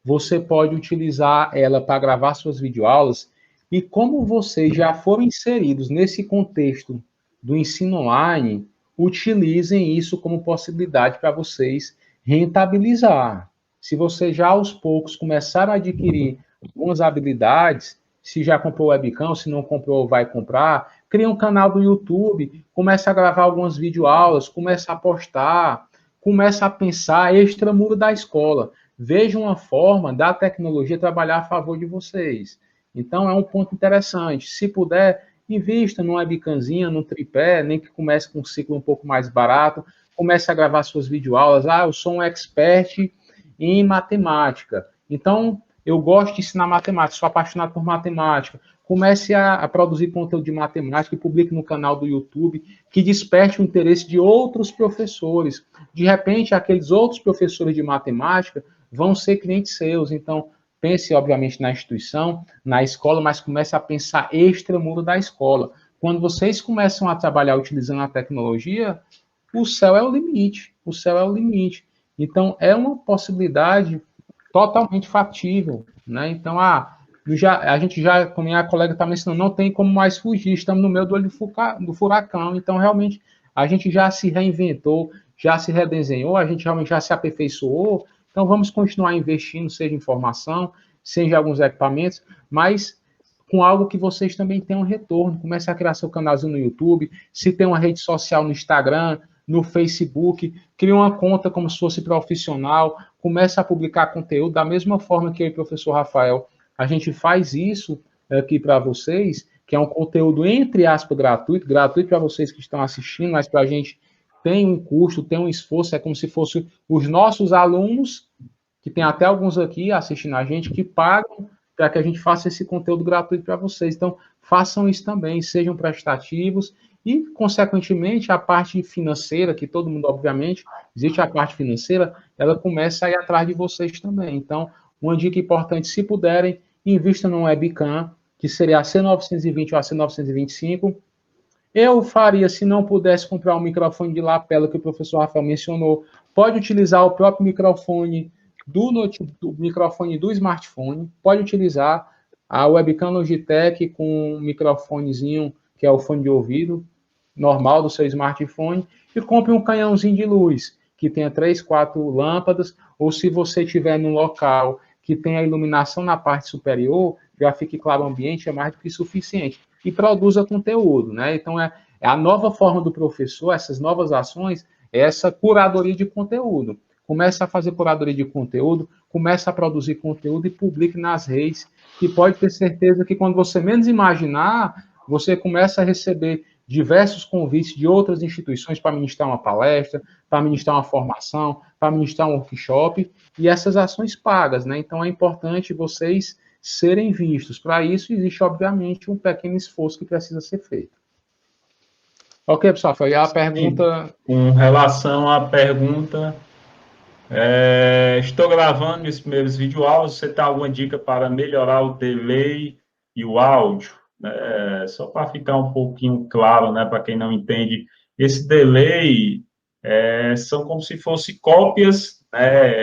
você pode utilizar ela para gravar suas videoaulas, e como vocês já foram inseridos nesse contexto do ensino online, utilizem isso como possibilidade para vocês rentabilizar. Se você já aos poucos começaram a adquirir algumas habilidades, se já comprou webcam, se não comprou, vai comprar, cria um canal do YouTube, começa a gravar algumas videoaulas, começa a postar, começa a pensar extramuro da escola. Veja uma forma da tecnologia trabalhar a favor de vocês. Então, é um ponto interessante. Se puder, invista numa webcamzinha, num tripé, nem que comece com um ciclo um pouco mais barato, comece a gravar suas videoaulas. Ah, eu sou um expert em matemática, então eu gosto de ensinar matemática, sou apaixonado por matemática. Comece a produzir conteúdo de matemática e publique no canal do YouTube, que desperte o interesse de outros professores. De repente, aqueles outros professores de matemática vão ser clientes seus. Então, pense, obviamente, na instituição, na escola, mas comece a pensar extramuros da escola. Quando vocês começam a trabalhar utilizando a tecnologia, o céu é o limite. O céu é o limite. Então, é uma possibilidade totalmente factível, né? Então, a gente já, como a minha colega está mencionando, não tem como mais fugir, estamos no meio do olho do furacão, então, realmente, a gente já se reinventou, já se redesenhou, a gente realmente já se aperfeiçoou, então vamos continuar investindo, seja em formação, seja em alguns equipamentos, mas com algo que vocês também tenham retorno. Comece a criar seu canalzinho no YouTube, se tem uma rede social no Instagram, no Facebook, crie uma conta como se fosse profissional, comece a publicar conteúdo da mesma forma que eu e o professor Rafael, a gente faz isso aqui para vocês, que é um conteúdo, entre aspas, gratuito para vocês que estão assistindo, mas para a gente tem um custo, tem um esforço, é como se fosse os nossos alunos, que tem até alguns aqui assistindo a gente, que pagam para que a gente faça esse conteúdo gratuito para vocês. Então, façam isso também, sejam prestativos e, consequentemente, a parte financeira, que todo mundo, obviamente, existe a parte financeira, ela começa a ir atrás de vocês também. Então, uma dica importante, se puderem, invista num webcam, que seria a C920 ou a C925. Eu faria, se não pudesse comprar um microfone de lapela, que o professor Rafael mencionou, pode utilizar o próprio microfone do microfone do smartphone, pode utilizar a webcam Logitech com um microfonezinho, que é o fone de ouvido normal do seu smartphone, e compre um canhãozinho de luz, que tenha 3, 4 lâmpadas, ou se você estiver num local que tenha iluminação na parte superior, já fique claro o ambiente, é mais do que suficiente. E produza conteúdo, né? Então, é a nova forma do professor, essas novas ações, é essa curadoria de conteúdo. Comece a fazer curadoria de conteúdo, comece a produzir conteúdo e publique nas redes, que pode ter certeza que quando você menos imaginar, você começa a receber diversos convites de outras instituições para ministrar uma palestra, para ministrar uma formação, para ministrar um workshop, e essas ações pagas, né? Então, é importante vocês serem vistos. Para isso, existe, obviamente, um pequeno esforço que precisa ser feito. Ok, pessoal, foi a pergunta... Com relação à pergunta, estou gravando meus primeiros videoaulas, você tem alguma dica para melhorar o delay e o áudio? Só para ficar um pouquinho claro, né, para quem não entende, esse delay são como se fossem cópias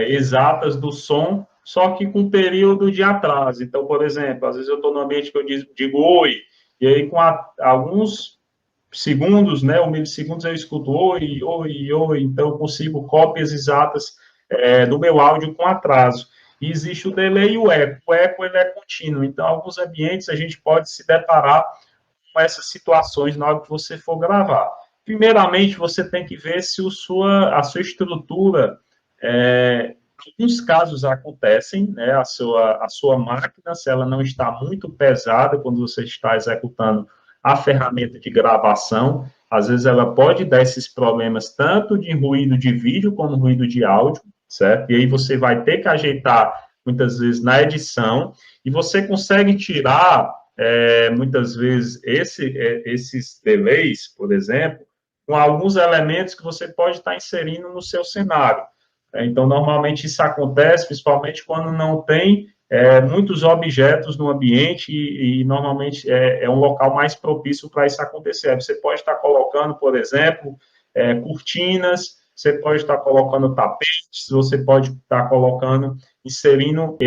exatas do som, só que com período de atraso. Então, por exemplo, às vezes eu estou no ambiente que eu digo oi, e aí com alguns segundos, né, ou milissegundos, eu escuto oi, oi, oi, então eu consigo cópias exatas do meu áudio com atraso. E existe o delay e o eco. O eco ele é contínuo, então, em alguns ambientes a gente pode se deparar com essas situações na hora que você for gravar. Primeiramente, você tem que ver se a sua estrutura, em alguns casos acontecem, né, a sua máquina, se ela não está muito pesada quando você está executando a ferramenta de gravação, às vezes ela pode dar esses problemas tanto de ruído de vídeo como ruído de áudio, certo? E aí você vai ter que ajeitar muitas vezes na edição, e você consegue tirar muitas vezes esses delays, por exemplo, com alguns elementos que você pode estar inserindo no seu cenário. Então, normalmente isso acontece, principalmente quando não tem muitos objetos no ambiente e normalmente é um local mais propício para isso acontecer. Você pode estar colocando, por exemplo, cortinas, você pode estar colocando tapetes, você pode estar colocando, inserindo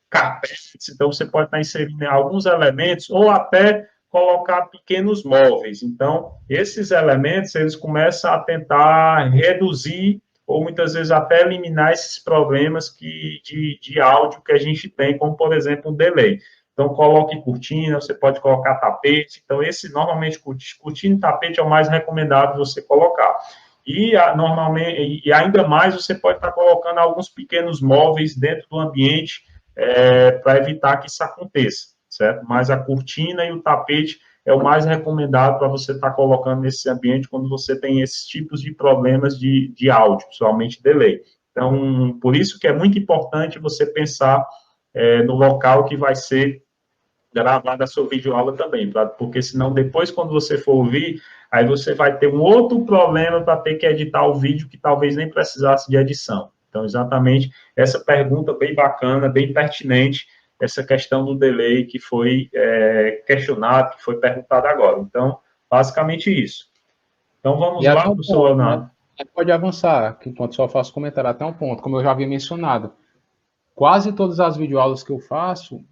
carpetes, então você pode estar inserindo alguns elementos ou até colocar pequenos móveis. Então, esses elementos, eles começam a tentar reduzir ou muitas vezes até eliminar esses problemas de áudio que a gente tem, como, por exemplo, um delay. Então, coloque cortina, você pode colocar tapete. Então, normalmente, cortina e tapete é o mais recomendado você colocar. Normalmente, e ainda mais, você pode estar colocando alguns pequenos móveis dentro do ambiente para evitar que isso aconteça, certo? Mas a cortina e o tapete é o mais recomendado para você estar colocando nesse ambiente quando você tem esses tipos de problemas de áudio, principalmente delay. Então, por isso que é muito importante você pensar no local que vai ser gravada a sua videoaula também, porque senão depois, quando você for ouvir, aí você vai ter um outro problema para ter que editar o vídeo que talvez nem precisasse de edição. Então, exatamente essa pergunta bem bacana, bem pertinente, essa questão do delay que foi questionado, que foi perguntado agora. Então, basicamente isso. Então, vamos E até lá, um professor ponto, né? Leonardo. Pode avançar, que enquanto só faço comentário, até um ponto, como eu já havia mencionado. Quase todas as videoaulas que eu faço,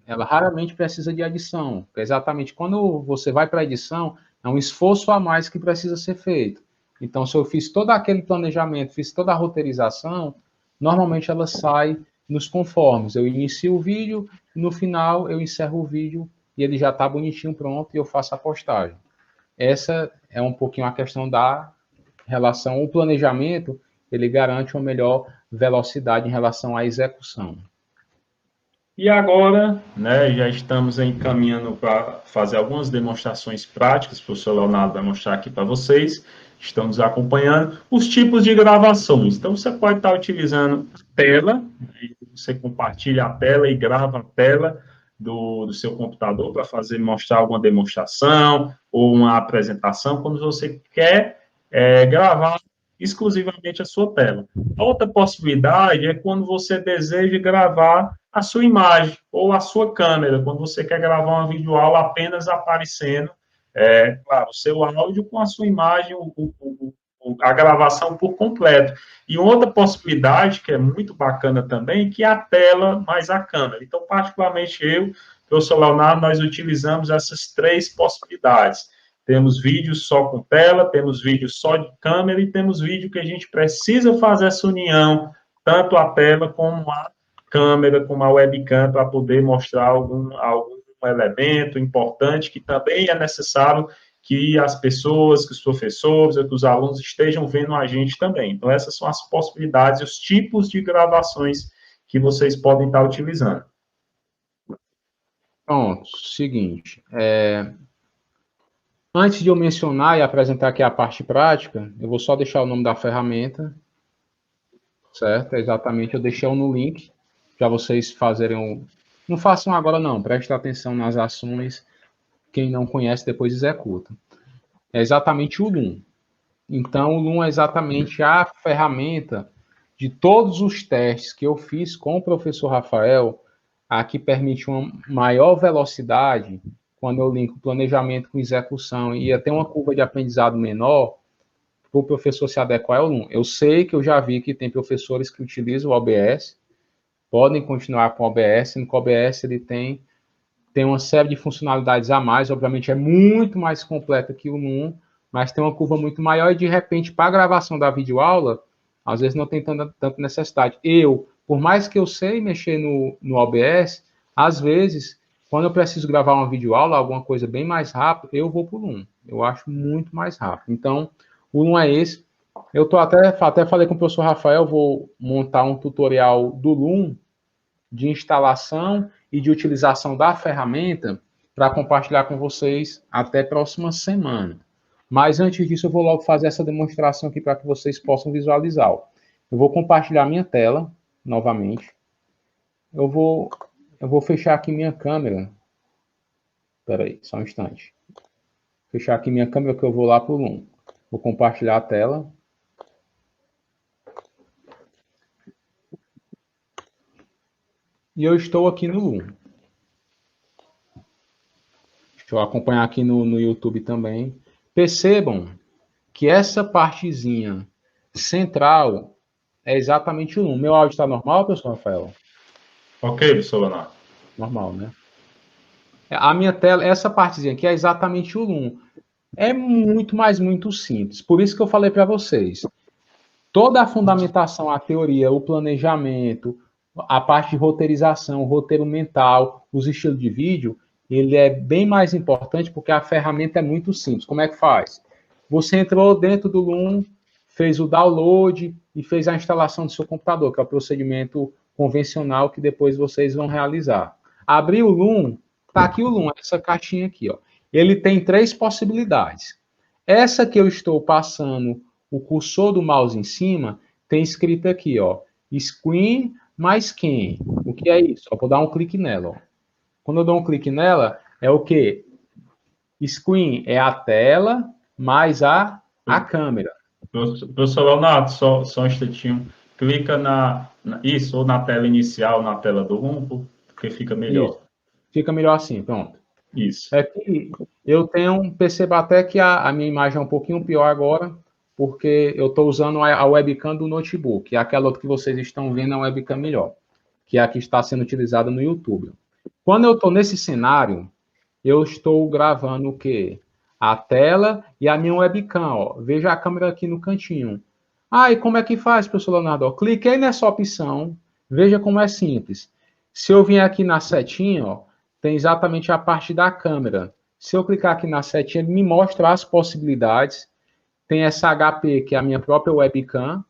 ela raramente precisa de edição. Exatamente quando você vai para a edição, é um esforço a mais que precisa ser feito. Então, se eu fiz todo aquele planejamento, fiz toda a roteirização, normalmente ela sai nos conformes. Eu inicio o vídeo, no final eu encerro o vídeo e ele já está bonitinho, pronto, e eu faço a postagem. Essa é um pouquinho a questão da relação, o planejamento, ele garante uma melhor velocidade em relação à execução. E agora, né, já estamos encaminhando para fazer algumas demonstrações práticas, o professor Leonardo vai mostrar aqui para vocês, estamos acompanhando os tipos de gravações. Então, você pode estar utilizando a tela, você compartilha a tela e grava a tela do seu computador para mostrar alguma demonstração ou uma apresentação, quando você quer gravar exclusivamente a sua tela. A outra possibilidade é quando você deseja gravar a sua imagem ou a sua câmera, quando você quer gravar uma videoaula apenas aparecendo, claro, o seu áudio com a sua imagem, a gravação por completo. E outra possibilidade, que é muito bacana também, que é a tela mais a câmera. Então, particularmente eu, professor Leonardo, nós utilizamos essas três possibilidades. Temos vídeos só com tela, temos vídeos só de câmera e temos vídeo que a gente precisa fazer essa união, tanto a tela como a câmera, como a webcam, para poder mostrar algum elemento importante que também é necessário que as pessoas, que os professores, que os alunos estejam vendo a gente também. Então, essas são as possibilidades, os tipos de gravações que vocês podem estar utilizando. Pronto, seguinte. Antes de eu mencionar e apresentar aqui a parte prática, eu vou só deixar o nome da ferramenta, certo? Exatamente, eu deixei no link, para vocês fazerem um... Não façam agora não, prestem atenção nas ações, quem não conhece depois executa. É exatamente o Loom. Então, o Loom é exatamente a ferramenta de todos os testes que eu fiz com o professor Rafael, a que permite uma maior velocidade quando eu linko planejamento com execução e até uma curva de aprendizado menor, para o professor se adequar ao Loom. Eu sei que eu já vi que tem professores que utilizam o OBS, podem continuar com o OBS, no OBS ele tem uma série de funcionalidades a mais, obviamente é muito mais completa que o Loom, mas tem uma curva muito maior e, de repente, para a gravação da videoaula, às vezes não tem tanta necessidade. Por mais que eu sei mexer no OBS, às vezes, quando eu preciso gravar uma videoaula, alguma coisa bem mais rápido, eu vou para o Loom. Eu acho muito mais rápido. Então, o Loom é esse. Eu até falei com o professor Rafael, vou montar um tutorial do Loom de instalação e de utilização da ferramenta para compartilhar com vocês até a próxima semana. Mas antes disso, eu vou logo fazer essa demonstração aqui para que vocês possam visualizar. Eu vou compartilhar minha tela novamente. Eu vou fechar aqui minha câmera. Espera aí, só um instante. Fechar aqui minha câmera que eu vou lá para o Loom. Vou compartilhar a tela. E eu estou aqui no Loom. Deixa eu acompanhar aqui no YouTube também. Percebam que essa partezinha central é exatamente o Loom. Meu áudio está normal, pessoal, Rafael? Ok, professor Leonardo. Normal, né? A minha tela, essa partezinha aqui é exatamente o Loom. É muito, mas muito simples. Por isso que eu falei para vocês. Toda a fundamentação, a teoria, o planejamento, a parte de roteirização, o roteiro mental, os estilos de vídeo, ele é bem mais importante porque a ferramenta é muito simples. Como é que faz? Você entrou dentro do Loom, fez o download e fez a instalação do seu computador, que é o procedimento convencional que depois vocês vão realizar. Abriu o Loom, tá aqui o Loom, essa caixinha aqui, ó. ele tem 3 possibilidades. Essa que eu estou passando o cursor do mouse em cima, tem escrito aqui, ó, Screen mais quem? O que é isso? Ó, vou dar um clique nela, ó. Quando eu dou um clique nela, é o quê? Screen é a tela mais a câmera. Professor Leonardo, só um instantinho. Clica isso, ou na tela inicial, na tela do rumbo, porque fica melhor. Isso. Fica melhor assim, pronto. Isso. É que eu percebo até que a minha imagem é um pouquinho pior agora, porque eu estou usando a webcam do notebook. E aquela outra que vocês estão vendo é uma webcam melhor, que é a que está sendo utilizada no YouTube. Quando eu estou nesse cenário, eu estou gravando o quê? A tela e a minha webcam, ó. Veja a câmera aqui no cantinho. Ah, e como é que faz, professor Leonardo? Ó, cliquei nessa opção, veja como é simples. Se eu vier aqui na setinha, ó, tem exatamente a parte da câmera. Se eu clicar aqui na setinha, ele me mostra as possibilidades. Tem essa HP, que é a minha própria webcam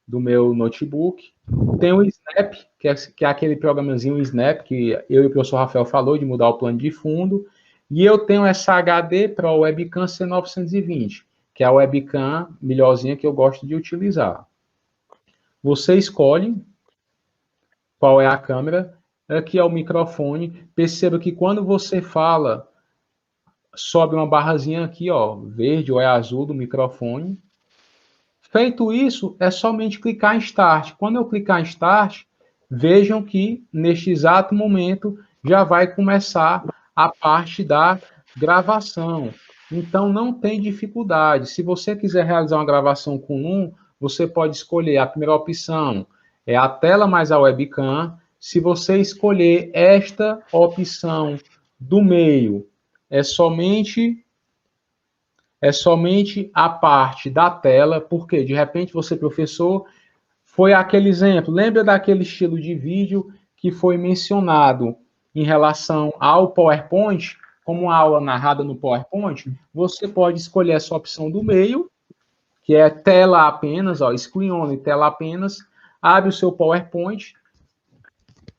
do meu notebook. Tem o Snap, que é aquele programazinho Snap, que eu e o professor Rafael falou, de mudar o plano de fundo. E eu tenho essa HD Pro Webcam C920, que é a webcam melhorzinha que eu gosto de utilizar. Você escolhe qual é a câmera. Aqui é o microfone. Perceba que quando você fala, sobe uma barrazinha aqui, ó, verde ou é azul do microfone. Feito isso, é somente clicar em Start. Quando eu clicar em Start, vejam que neste exato momento já vai começar a parte da gravação. Então não tem dificuldade. Se você quiser realizar uma gravação com Loom, você pode escolher a primeira opção, é a tela mais a webcam. Se você escolher esta opção do meio, é somente a parte da tela, porque de repente você, professor, foi aquele exemplo, lembra daquele estilo de vídeo que foi mencionado em relação ao PowerPoint, como uma aula narrada no PowerPoint? Você pode escolher essa opção do meio, que é tela apenas, ó, screen only, tela apenas, abre o seu PowerPoint,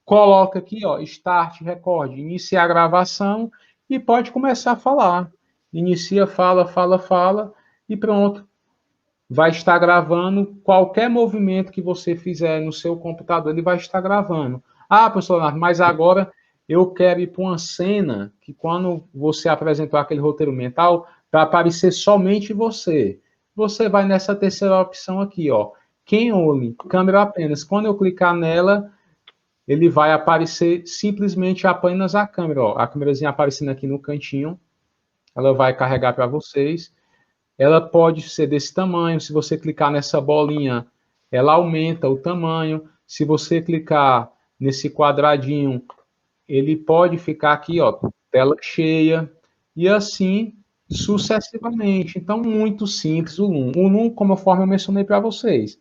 coloca aqui, ó, Start Record, iniciar a gravação e pode começar a falar. Inicia, fala e pronto. Vai estar gravando qualquer movimento que você fizer no seu computador, ele vai estar gravando. Ah, professor Leonardo, mas agora eu quero ir para uma cena que quando você apresentou aquele roteiro mental, para aparecer somente você. Você vai nessa terceira opção aqui, ó. Quem olhe, câmera apenas. Quando eu clicar nela, ele vai aparecer simplesmente apenas a câmera, ó. A câmerazinha aparecendo aqui no cantinho. Ela vai carregar para vocês. Ela pode ser desse tamanho. Se você clicar nessa bolinha, ela aumenta o tamanho. Se você clicar nesse quadradinho, ele pode ficar aqui, ó, tela cheia. E assim sucessivamente. Então, muito simples o Loom. O Loom, conforme eu mencionei para vocês,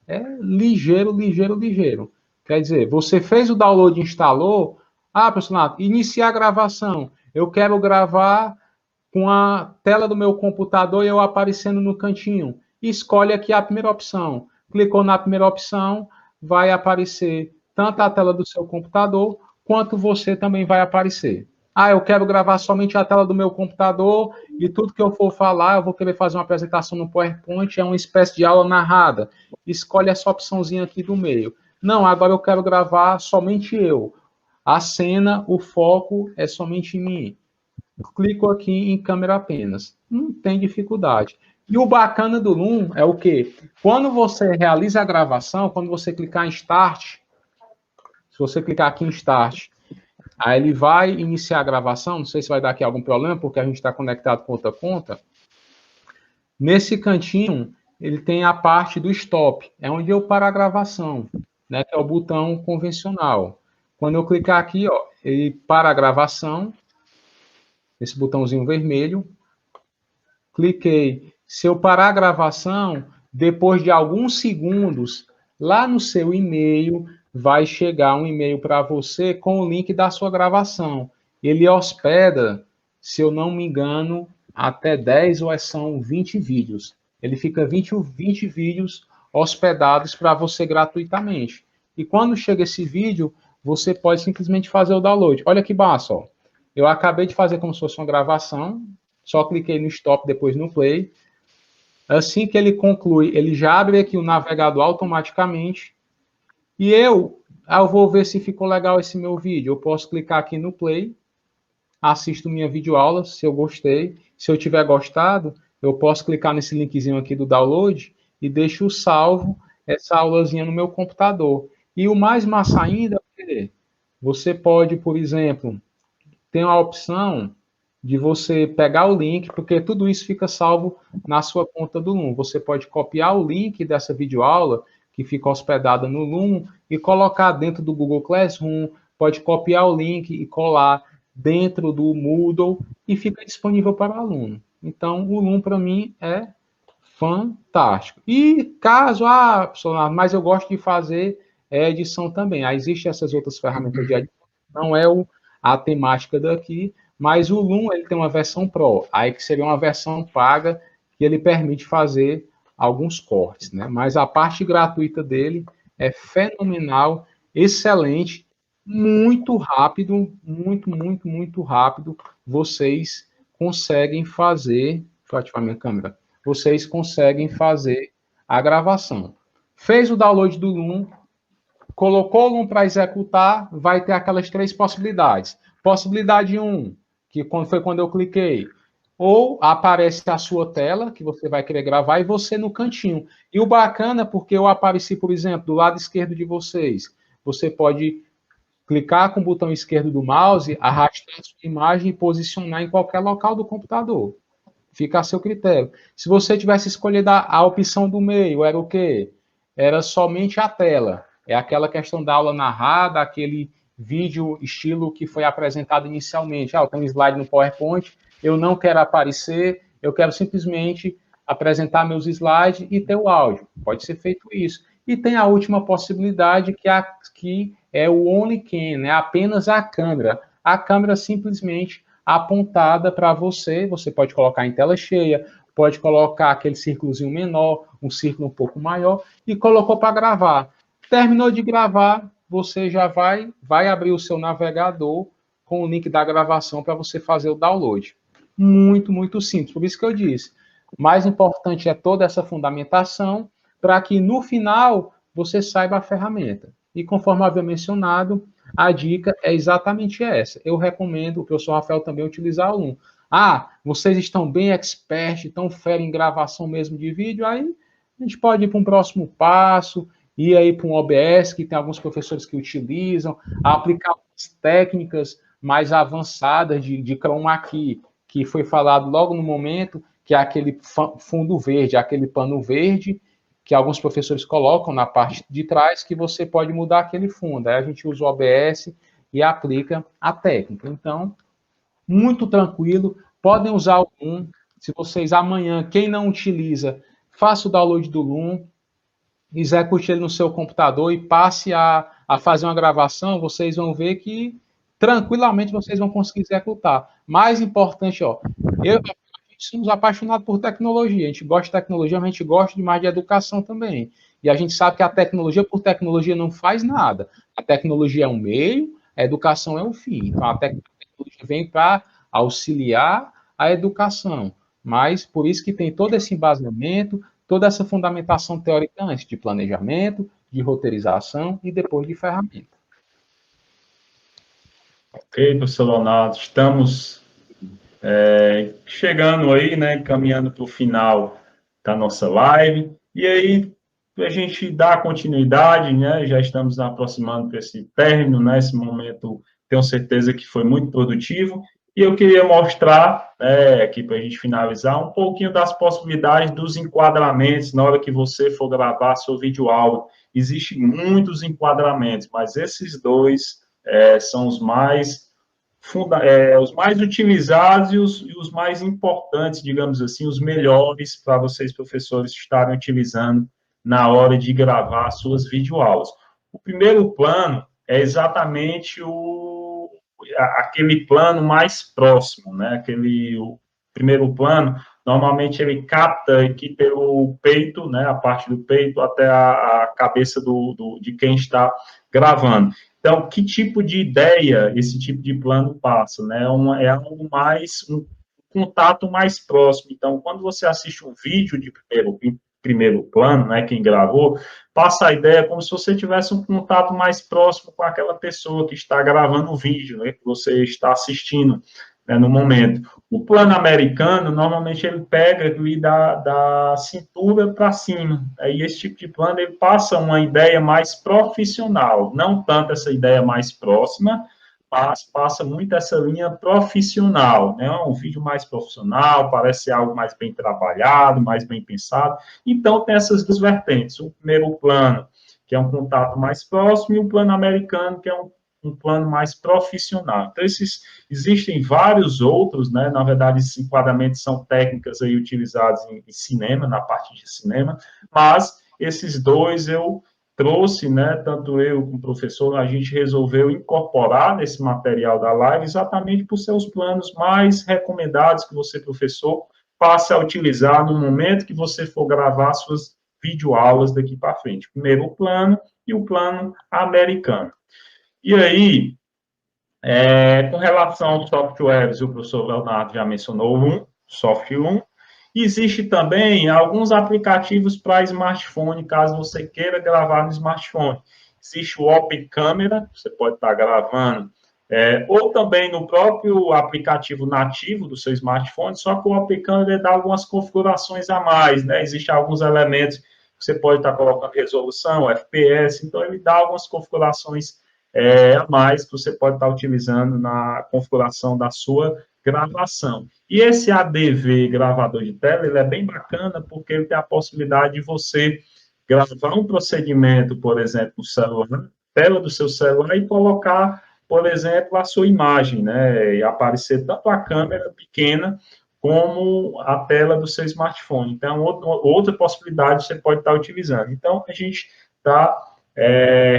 é ligeiro, ligeiro, ligeiro. Quer dizer, você fez o download e instalou. Ah, professor, iniciar a gravação. Eu quero gravar com a tela do meu computador e eu aparecendo no cantinho. Escolhe aqui a primeira opção. Clicou na primeira opção, vai aparecer tanto a tela do seu computador, quanto você também vai aparecer. Ah, eu quero gravar somente a tela do meu computador e tudo que eu for falar, eu vou querer fazer uma apresentação no PowerPoint, é uma espécie de aula narrada. Escolhe essa opçãozinha aqui do meio. Não, agora eu quero gravar somente eu. A cena, o foco é somente em mim. Clico aqui em câmera apenas. Não tem dificuldade. E o bacana do Loom é o quê? Quando você realiza a gravação, quando você clicar em Start, se você clicar aqui em Start, aí ele vai iniciar a gravação, não sei se vai dar aqui algum problema, porque a gente está conectado com outra conta. Nesse cantinho, ele tem a parte do Stop, é onde eu paro a gravação, né, que é o botão convencional. Quando eu clicar aqui, ó, ele para a gravação, esse botãozinho vermelho, cliquei. Se eu parar a gravação, depois de alguns segundos, lá no seu e-mail, vai chegar um e-mail para você com o link da sua gravação. Ele hospeda, se eu não me engano, até 10 ou são 20 vídeos. Ele fica 20 vídeos hospedados para você gratuitamente. E quando chega esse vídeo, você pode simplesmente fazer o download. Olha que massa, ó. Eu acabei de fazer como se fosse uma gravação, só cliquei no stop, depois no play. Assim que ele conclui, ele já abre aqui o navegador automaticamente. E eu vou ver se ficou legal esse meu vídeo. Eu posso clicar aqui no play, assisto minha videoaula, se eu gostei. Se eu tiver gostado, eu posso clicar nesse linkzinho aqui do download e deixo salvo essa aulazinha no meu computador. E o mais massa ainda é você pode, por exemplo, ter a opção de você pegar o link, porque tudo isso fica salvo na sua conta do Loom. Você pode copiar o link dessa videoaula, que fica hospedada no Loom, e colocar dentro do Google Classroom, pode copiar o link e colar dentro do Moodle, e fica disponível para o aluno. Então, o Loom, para mim, é fantástico. E caso, mas eu gosto de fazer edição também. Aí existem essas outras ferramentas de edição, não é a temática daqui, mas o Loom ele tem uma versão Pro, aí que seria uma versão paga, que ele permite fazer alguns cortes, né? Mas a parte gratuita dele é fenomenal, excelente, muito rápido, muito rápido. Vocês conseguem fazer. Deixa eu ativar minha câmera. Vocês conseguem fazer a gravação. Fez o download do Loom, colocou o Loom para executar, vai ter aquelas três possibilidades. Possibilidade 1, que foi quando eu cliquei, ou aparece a sua tela, que você vai querer gravar, e você no cantinho. E o bacana, porque eu apareci, por exemplo, do lado esquerdo de vocês, você pode clicar com o botão esquerdo do mouse, arrastar a sua imagem e posicionar em qualquer local do computador. Fica a seu critério. Se você tivesse escolhido a opção do meio, era o quê? Era somente a tela. É aquela questão da aula narrada, aquele vídeo estilo que foi apresentado inicialmente. Eu tenho um slide no PowerPoint, eu não quero aparecer, eu quero simplesmente apresentar meus slides e ter o áudio. Pode ser feito isso. E tem a última possibilidade, que é o Only Cam, né? Apenas a câmera. A câmera simplesmente apontada para você, você pode colocar em tela cheia, pode colocar aquele círculozinho menor, um círculo um pouco maior, e colocou para gravar. Terminou de gravar, você já vai abrir o seu navegador com o link da gravação para você fazer o download. Muito simples. Por isso que eu disse, o mais importante é toda essa fundamentação para que no final você saiba a ferramenta. E conforme havia mencionado, a dica é exatamente essa. Eu recomendo o professor Rafael também utilizar o Loom. Vocês estão bem expert, tão fera em gravação mesmo de vídeo, aí a gente pode ir para um próximo passo, ir aí para um OBS, que tem alguns professores que utilizam, aplicar técnicas mais avançadas de chroma key, que foi falado logo no momento, que é aquele fundo verde, aquele pano verde, que alguns professores colocam na parte de trás, que você pode mudar aquele fundo. Aí a gente usa o OBS e aplica a técnica. Então, muito tranquilo, podem usar o Loom. Se vocês amanhã, quem não utiliza, faça o download do Loom, execute ele no seu computador e passe a fazer uma gravação, vocês vão ver que tranquilamente vocês vão conseguir executar. Mais importante, somos apaixonados por tecnologia, a gente gosta de tecnologia, mas a gente gosta demais de educação também. E a gente sabe que a tecnologia por tecnologia não faz nada. A tecnologia é um meio, a educação é um fim. Então, a tecnologia vem para auxiliar a educação. Mas, por isso que tem todo esse embasamento, toda essa fundamentação teórica antes de planejamento, de roteirização e depois de ferramenta. Ok, professor Leonardo, estamos chegando aí, né, caminhando para o final da nossa live, e aí a gente dá continuidade, né, já estamos aproximando para esse término, né, esse momento, tenho certeza que foi muito produtivo, e eu queria mostrar, aqui para a gente finalizar, um pouquinho das possibilidades dos enquadramentos na hora que você for gravar seu videoaula. Existem muitos enquadramentos, mas esses dois são os mais utilizados e os mais importantes, digamos assim, os melhores para vocês, professores, estarem utilizando na hora de gravar suas videoaulas. O primeiro plano é exatamente aquele plano mais próximo, né? O primeiro plano, normalmente ele capta aqui pelo peito, né? A parte do peito até a cabeça de quem está gravando. Então, que tipo de ideia esse tipo de plano passa, né? É algo mais, um contato mais próximo. Então, quando você assiste um vídeo de primeiro plano, né, quem gravou, passa a ideia como se você tivesse um contato mais próximo com aquela pessoa que está gravando o vídeo, né, que você está assistindo, né, no momento. O plano americano, normalmente, ele pega ali da cintura para cima. E esse tipo de plano, ele passa uma ideia mais profissional, não tanto essa ideia mais próxima, mas passa muito essa linha profissional, né? Um vídeo mais profissional, parece algo mais bem trabalhado, mais bem pensado. Então, tem essas duas vertentes. O primeiro plano, que é um contato mais próximo, e o plano americano, que é um plano mais profissional. Então, existem vários outros, né? Na verdade, esses enquadramentos são técnicas aí utilizadas em cinema, na parte de cinema, mas esses dois eu trouxe, né, tanto eu como o professor, a gente resolveu incorporar nesse material da live exatamente por ser os planos mais recomendados que você, professor, passe a utilizar no momento que você for gravar suas videoaulas daqui para frente. Primeiro o plano e o plano americano. E aí, com relação aos softwares, o professor Leonardo já mencionou um, Soft 1. Existe também alguns aplicativos para smartphone, caso você queira gravar no smartphone. Existe o Open Camera, você pode estar gravando, ou também no próprio aplicativo nativo do seu smartphone, só que o Open Camera dá algumas configurações a mais, né? Existem alguns elementos que você pode estar colocando resolução, FPS, então ele dá algumas configurações a mais que você pode estar utilizando na configuração da sua gravação. E esse ADV gravador de tela, ele é bem bacana porque ele tem a possibilidade de você gravar um procedimento, por exemplo, no celular, tela do seu celular e colocar, por exemplo, a sua imagem, né? E aparecer tanto a câmera pequena como a tela do seu smartphone. Então, outra possibilidade você pode estar utilizando. Então, a gente está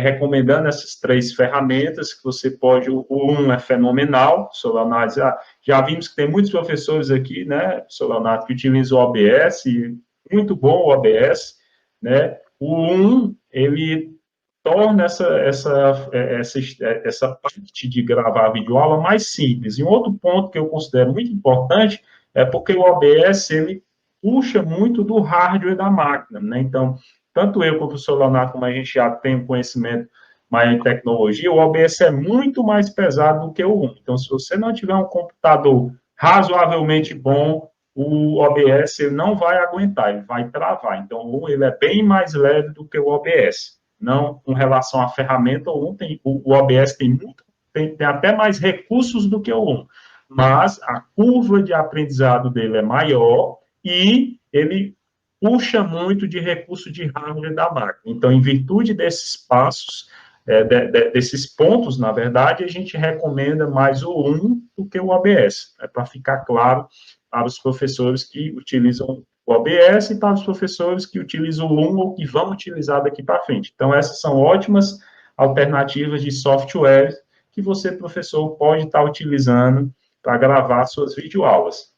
recomendando essas três ferramentas que você pode. O um é fenomenal, Solanage. Já vimos que tem muitos professores aqui, né, Solanage, que utilizam o OBS, muito bom o OBS, né? O um, ele torna essa parte de gravar a videoaula mais simples. E um outro ponto que eu considero muito importante é porque o OBS, ele puxa muito do hardware da máquina, né? Então, tanto eu como o professor Leonardo, como a gente já tem um conhecimento maior em tecnologia, o OBS é muito mais pesado do que o 1. Então, se você não tiver um computador razoavelmente bom, o OBS ele não vai aguentar, ele vai travar. Então, o 1 ele é bem mais leve do que o OBS. Não com relação à ferramenta, o OBS tem até mais recursos do que o 1. Mas a curva de aprendizado dele é maior e ele puxa muito de recurso de hardware da máquina. Então, em virtude desses passos, desses pontos, na verdade, a gente recomenda mais o 1 do que o OBS, para ficar claro para os professores que utilizam o OBS e para os professores que utilizam o 1 ou que vão utilizar daqui para frente. Então, essas são ótimas alternativas de software que você, professor, pode estar utilizando para gravar suas videoaulas.